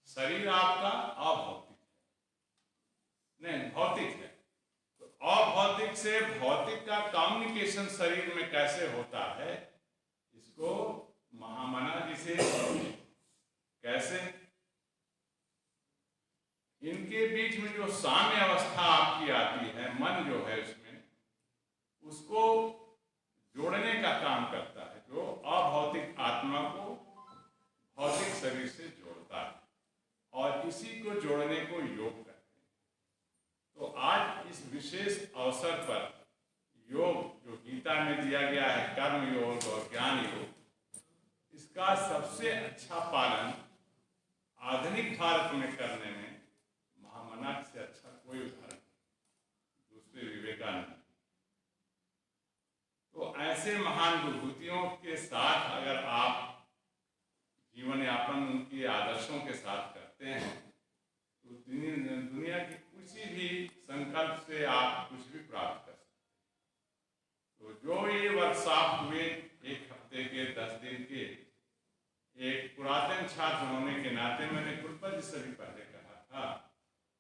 शरीर आपका अभौतिक है, नहीं भौतिक है। तो अभौतिक से भौतिक का कम्युनिकेशन शरीर में कैसे होता है, इसको महामना जी से कैसे, इनके बीच में जो साम्य अवस्था आपकी आती है, मन जो है उसमें, उसको जोड़ने का काम करता है, जो अभौतिक आत्मा को भौतिक शरीर से जोड़ता है, और इसी को जोड़ने को योग कहते हैं। तो आज इस विशेष अवसर पर योग जो गीता में दिया गया है, कर्म योग और ज्ञान योग, इसका सबसे अच्छा पालन आधुनिक भारत में करने में महामना से अच्छा कोई उदाहरण दूसरे विवेकानंद। तो ऐसे महान विभूतियों के साथ अगर आप जीवन यापन उनके आदर्शों के साथ करते हैं तो दुनिया के किसी भी संकल्प से आप कुछ भी प्राप्त कर सकते हैं। तो जो ये वर्कशॉप हुए 1 हफ्ते के 10 दिन के, एक पुरातन छात्र होने के नाते मैंने कुलपति से भी पहले कहा था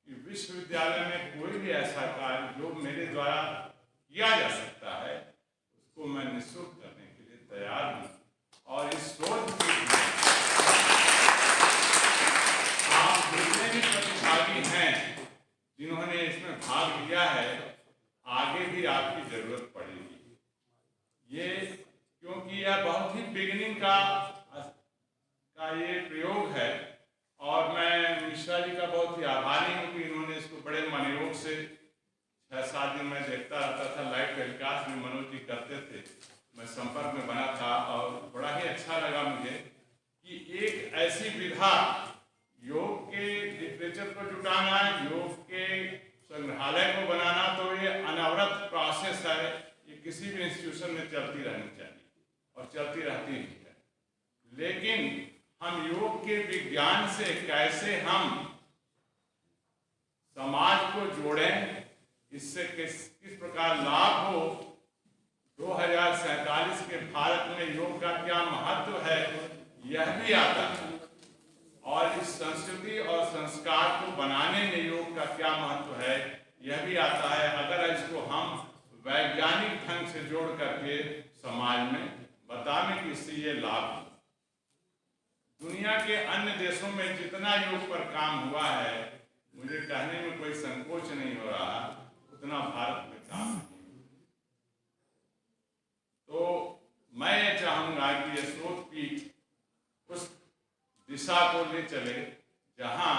कि विश्वविद्यालय में कोई भी ऐसा कार्य जो मेरे द्वारा किया जा सकता है उसको मैं निःशुल्क करने के लिए तैयार हूँ। और इस शोध के आप जितने भी प्रतिभागी हैं जिन्होंने इसमें भाग लिया है, आगे भी आपकी जरूरत पड़ेगी। ये क्योंकि यह बहुत ही बिगिनिंग का ये प्रयोग है, और मैं मिश्रा जी का बहुत ही आभारी हूँ कि इन्होंने इसको बड़े मनोयोग से 6-7 दिन मैं देखता रहता था, लाइव टेलीकास्ट में मनोज जी करते थे, मैं संपर्क में बना था, और बड़ा ही अच्छा लगा मुझे कि एक ऐसी विधा योग के लिटरेचर को जुटाना, योग के संग्रहालय को बनाना, तो ये अनवरत प्रोसेस है, ये किसी भी इंस्टीट्यूशन में चलती रहनी चाहिए और चलती रहती भी है। लेकिन हम योग के विज्ञान से कैसे हम समाज को जोड़ें, इससे किस प्रकार लाभ हो, 2047 के भारत में योग का क्या महत्व है, यह भी आता है, और इस संस्कृति और संस्कार को बनाने में योग का क्या महत्व है, यह भी आता है, अगर इसको हम वैज्ञानिक ढंग से जोड़ करके समाज में बताने कि इससे ये लाभ। दुनिया के अन्य देशों में जितना योग पर काम हुआ है, मुझे कहने में कोई संकोच नहीं हो रहा, उतना भारत में काम नहीं। तो मैं ये चाहूंगा कि ये शोधपीठ उस दिशा को ले चले जहां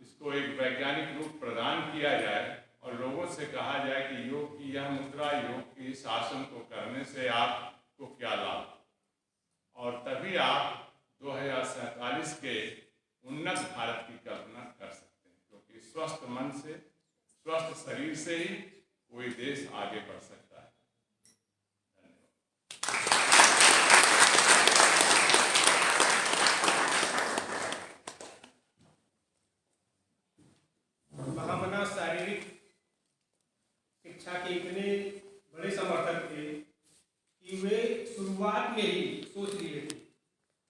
इसको एक वैज्ञानिक रूप प्रदान किया जाए, और लोगों से कहा जाए कि योग की यह मुद्रा, योग की इस आसन को करने से आपको क्या लाभ, और तभी आप 2047 के उन्नत भारत भारत की कल्पना कर सकते हैं, क्योंकि स्वस्थ मन से, स्वस्थ शरीर से ही कोई देश आगे बढ़ सकता है। महामना शारीरिक शिक्षा के इतने बड़े समर्थक थे कि वे शुरुआत में ही सोच लिए थे,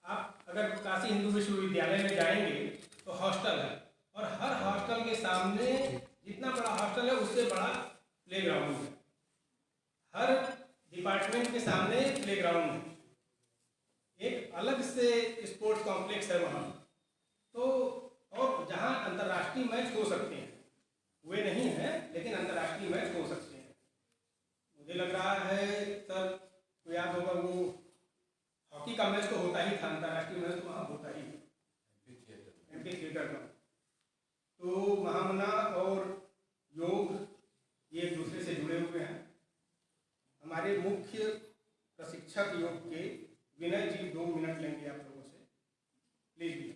आप अगर काशी हिंदू विश्वविद्यालय में जाएंगे तो हॉस्टल है, और हर हॉस्टल के सामने, जितना बड़ा हॉस्टल है उससे बड़ा प्लेग्राउंड है, हर डिपार्टमेंट के सामने प्लेग्राउंड है, एक अलग से स्पोर्ट्स कॉम्प्लेक्स है वहाँ तो, और जहाँ अंतर्राष्ट्रीय मैच हो सकते हैं, वे नहीं हैं लेकिन अंतर्राष्ट्रीय मैच हो सकते हैं। मुझे लग रहा है सर को याद होगा, वो हॉकी का मैच तो होता ही था, अंतर्राष्ट्रीय मैच तो वहाँ होता ही है एमपी थिएटर का। तो महामना और योग ये एक दूसरे से जुड़े हुए हैं। हमारे मुख्य प्रशिक्षक योग के विनय जी 2 मिनट लेंगे आप लोगों से, प्लीज भी।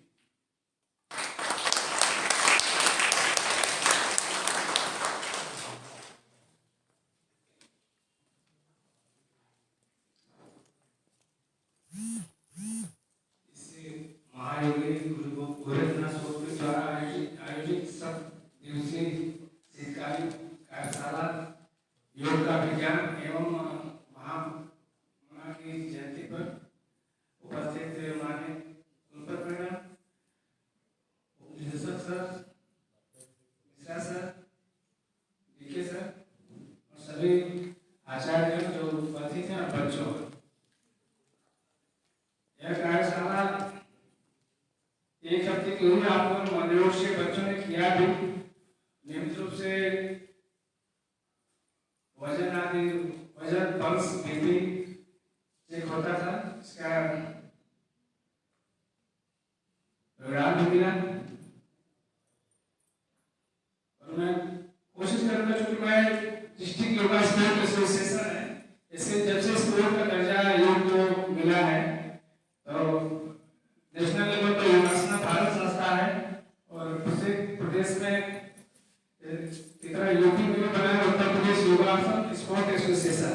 महायोगी गुरु गोरखनाथ स्वामी द्वारा आयोजित सब दिवसीय शीतकालीन कार्यशाला योग का विज्ञान एवं महामना की जयंती पर उपस्थित माननीय कुलपति मैडम, निदेशक sir, Mishra sir, DK sir और सभी आचार्य जो उपस्थित हैं और बच्चों, यह कार्यशाला एक हफ्ते की हुई। आप लोग मनोयोग से बच्चों ने किया भी, नियमित रूप से वजन आदि, वजन, पल्स, बीपी चेक होता था, इसका परिणाम भी मिला। और मैं कोशिश करूंगा, चूंकि मैं डिस्ट्रिक्ट योगा स्पोर्ट एसोसिएशन है, इसके जब से स्पोर्ट का दर्जा योग को मिला है तो नेशनल लेवल पर योगासना भारत संस्था है, और प्रत्येक प्रदेश में की तरह यूपी में बना है उत्तर प्रदेश योगासन स्पोर्ट एसोसिएशन,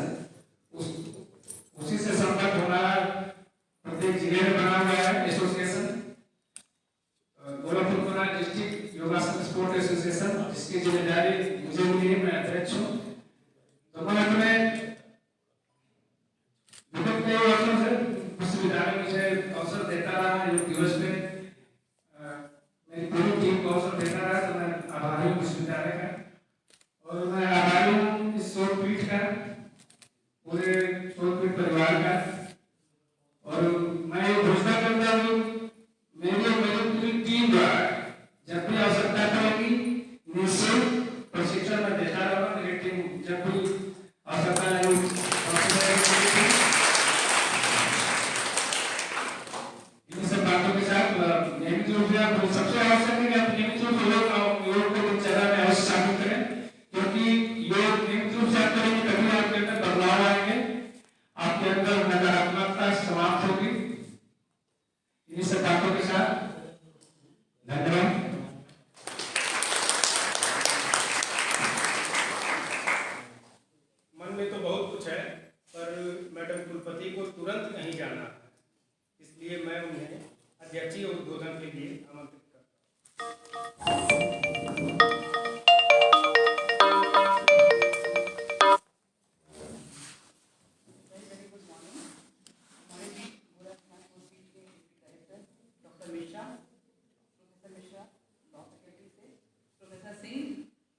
उसी से संपर्क होना है, प्रत्येक जिले में बना हुआ है एसोसिएशन। गोरखपुर बना डिस्ट्रिक्ट योगासन स्पोर्ट एसोसिएशन, जिसकी जिम्मेदारी मुझे मिली है, मैं अध्यक्ष हूँ। तो मैं अपने विगत कई वर्षों से विश्वविद्यालय मुझे अवसर देता रहा, योग दिवस पे मेरी पूरी टीम को अवसर देता रहा, तो मैं आभारी हूँ विश्वविद्यालय का, और मैं आभारी हूँ इस शोधपीठ का, पूरे शोधपीठ परिवार का। और मैं ये घोषणा करता हूँ, मेरी और मेरी पूरी टीम द्वारा जब भी आवश्यकता पड़ेगी निःशुल्क प्रशिक्षण में देता रहूँगा। मेरी टीम जब भी आवश्यकता लगेगी नियमित रूप से, आप सबसे आवश्यक है कि आप नियमित रूप से योग को दिनचर्या में अवश्य शामिल करें, क्योंकि योग नियमित रूप से आप करेंगे तभी आपके अंदर बदलाव आएंगे, आपके अंदर नकारात्मकता समाप्त होगी। इन्हीं सब बातों के साथ धन्यवाद। मन में तो बहुत कुछ है, पर मैडम कुलपति को तुरंत नहीं जाना है, इसलिए मैं उन्हें अध्यक्षीय उद्बोधन के लिए आमंत्रित करता हूँ।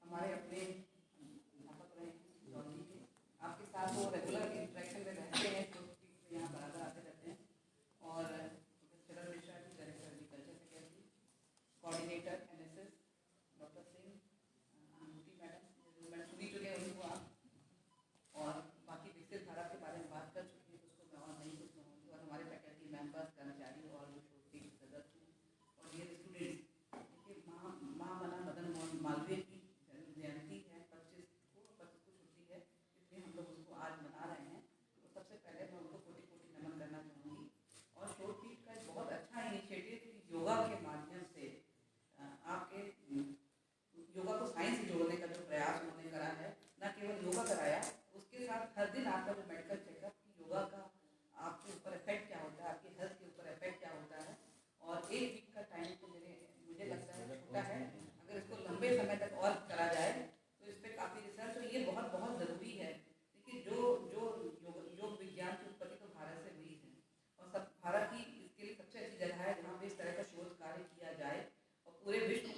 हमारे अपने अध्यापक रहे हैं जॉर्जी के, आपके साथ वो रेगुलर इंटरेक्शन में रहते हैं, तो यहाँ बराबर आते रहते हैं। और professor Mishra ji, director agriculture faculty, coordinator NSS doctor Singh, आनूटी मैडम सुनी चुके हैं उनको आप, और बाकी विकसित भारत के बारे में बात कर चुकी है, उसको मैं और नहीं कुछ कहूँगी। और हमारे फैकल्टी मेम्बर्स, कर्मचारी और जो सदस्य हैं और डियर स्टूडेंट्स, देखिए महामना मदन मोहन मालवीय की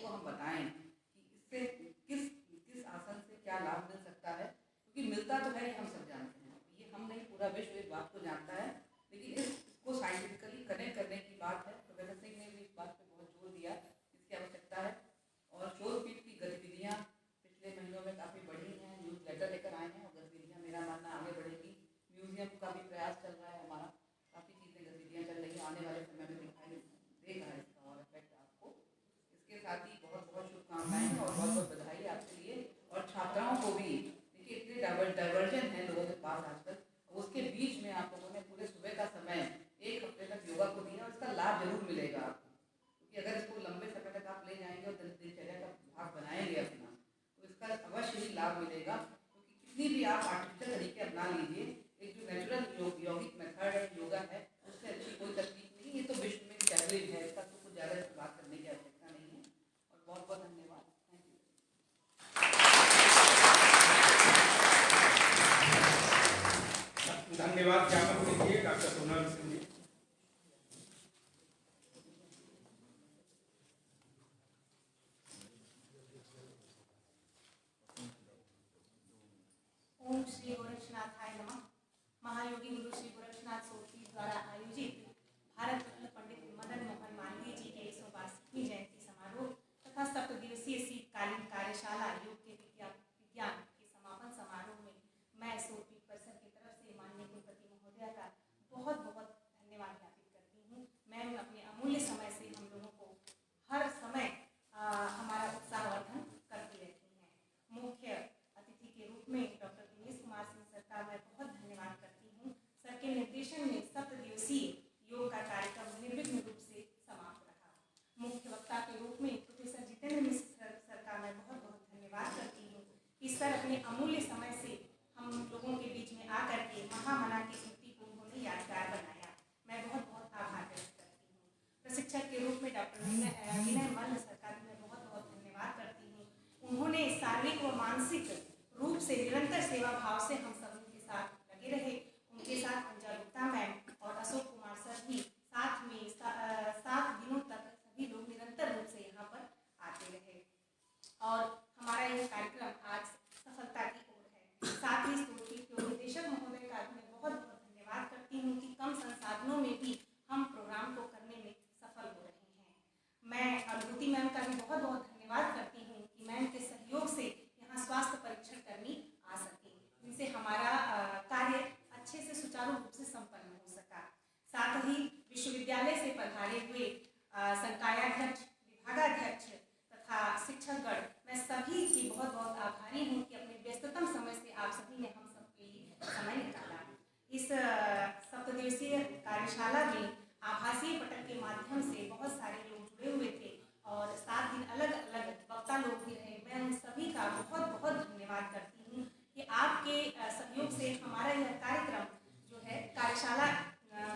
को हम बताएं कि इससे किस किस आसन से क्या लाभ मिल सकता है, क्योंकि मिलता तो है ही, हम सब जानते हैं, ये हम नहीं पूरा विश्व इस बात को जानता है, लेकिन इसको साइंटिफिकली कनेक्ट करने की बात है। प्रोफेसर सिंह ने भी इस बात पर बहुत जोर दिया, इसकी आवश्यकता है। और शोधपीठ की गतिविधियाँ पिछले महीनों में काफ़ी बढ़ी हैं, न्यूज़ लेटर लेकर आए हैं और गतिविधियाँ मेरा मानना आगे बढ़ेगी। म्यूजियम का भी प्रयास चल रहा है हमारा, काफ़ी चीज़ें गतिविधियाँ चल रही हैं, आने वाले समय में दिखाई देगा इसका और इफेक्ट आपको। इसके साथ ही बहुत बहुत शुभकामनाएं और बहुत बहुत बधाई आपके लिए, और छात्राओं को भी। देखिए इतने डाइवर्जन है लोगों के पास आजकल, उसके बीच में आप लोगों ने पूरे सुबह का समय 1 हफ्ते तक योगा को दिया, और इसका लाभ जरूर मिलेगा आपको, क्योंकि अगर इसको लंबे समय तक आप ले जाएंगे और दिनचर्या का भाग बनाएंगे अपना, तो इसका अवश्य ही लाभ मिलेगा। क्योंकि कितनी भी आप आर्टिफिशियल तरीके अपना लीजिए, एक जो नेचुरल यौगिक मेथड है, योगा है, उससे अच्छी कोई तकनीक नहीं। ये तो विश्व में चैलेंज है, इसका तो कुछ ज़्यादा बात करने की आवश्यकता नहीं है। और बहुत बहुत धन्यवाद, थैंक यू। धन्यवाद ज्ञापन कीजिए डॉक्टर सोनल सिंह जी। ओम श्री गोरक्षनाथाय नमः। महायोगी गुरु श्री गोरक्षनाथ सोफी द्वारा आयोजित भारत रत्न पंडित मदन मोहन मालवीय जी के 152वीं जयंती समारोह तथा 7 दिवसीय शीतकालीन कार्यशाला योग के विज्ञान के समापन समारोह में मैं सोफी परिसर की तरफ से माननीय कुलपति महोदया का बहुत बहुत धन्यवाद ज्ञापित करती हूँ। मैम अपने अमूल्य समय से हम लोगों को हर समय हमारा उत्साहवर्धन करती रहती हैं। मुख्य अतिथि के रूप में डॉक्टर दिनेश कुमार सिंह सर का मैं बहुत धन्यवाद करती हूँ। सर के निर्देशन में 7 दिवसीय योग का कार्यक्रम निर्विघ्न रूप से समाप्त रहा। मुख्य वक्ता के रूप में प्रोफेसर जितेंद्र मिश्र सर का मैं बहुत बहुत धन्यवाद करती हूँ कि सर अपने अमूल्य समय से हम लोगों के बीच में आकर के महामना की स्मृति को उन्होंने यादगार बनाया। मैं बहुत बहुत आभार व्यक्त करती हूँ। प्रशिक्षक के रूप में डॉक्टर विनय मल्ल सर का भी मैं बहुत बहुत धन्यवाद करती हूँ। उन्होंने शारीरिक व मानसिक रूप से निरंतर सेवा भाव से हम सभी के साथ लगे रहे। उनके साथ अंजा गुप्ता मैम और अशोक कुमार सर भी साथ में 7 दिनों तक सभी लोग निरंतर रूप से यहाँ पर आते रहे और हमारा यह कार्यक्रम आज सफलता की ओर है। साथ ही सोफी के निदेशक महोदय का भी मैं बहुत बहुत धन्यवाद करती हूँ कि कम संसाधनों में भी हम प्रोग्राम को करने में सफल हो रहे हैं। मैं अनुभूति मैम का भी बहुत बहुत धन्यवाद करती हूँ कि मैम के सहयोग से यहाँ स्वास्थ्य परीक्षण कर्मी आ सके, जिनसे हमारा कार्य अच्छे से सुचारू रूप से संपन्न हो सका। साथ ही विश्वविद्यालय से पधारे हुए संकायाध्यक्ष, विभागाध्यक्ष तथा शिक्षकगण, मैं सभी की बहुत बहुत आभारी हूँ कि अपने व्यस्ततम समय से आप सभी ने हम सबके लिए समय निकाला। इस 7 दिवसीय कार्यशाला में आभासीय पटल के माध्यम से बहुत सारे लोग जुड़े हुए थे और 7 दिन अलग अलग वक्ता लोग भी रहे। मैं उन सभी का बहुत बहुत धन्यवाद करती हूँ कि आपके सहयोग से हमारा यह कार्यक्रम जो है कार्यशाला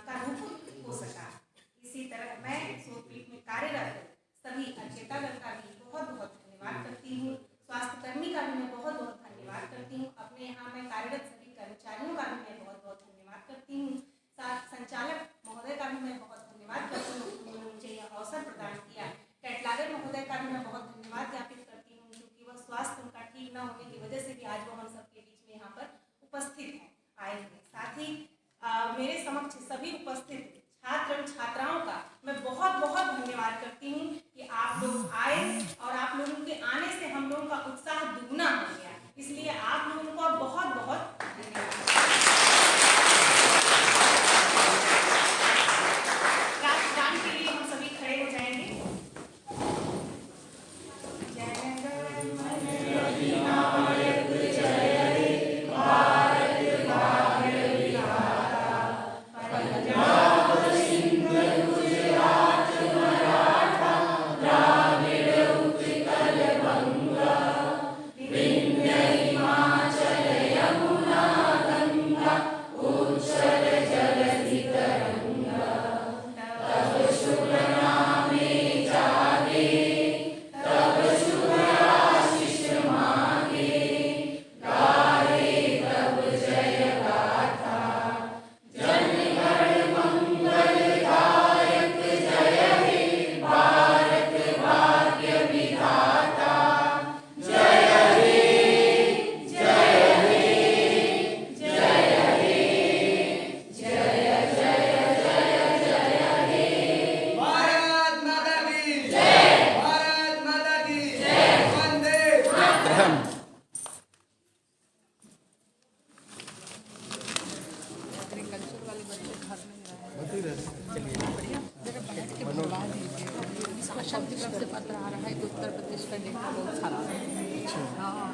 का रूप हो सका। इसी तरह मैं सोफपीठ में कार्यरत सभी अध्येतागण का भी बहुत बहुत धन्यवाद करती हूँ। स्वास्थ्यकर्मी का भी मैं बहुत बहुत धन्यवाद करती हूँ। अपने यहाँ मैं कार्यरत सभी कर्मचारियों का भी मैं बहुत बहुत धन्यवाद करती हूँ। साथ संचालक महोदय का भी मैं बहुत धन्यवाद करती हूँ। एग्रीकल्चर वाले बच्चे घर में बढ़िया जरा बैठ के बनवा दीजिए। इसका शब्द से पत्र आ रहा है कि उत्तर प्रदेश का डेटा बहुत खराब है। हाँ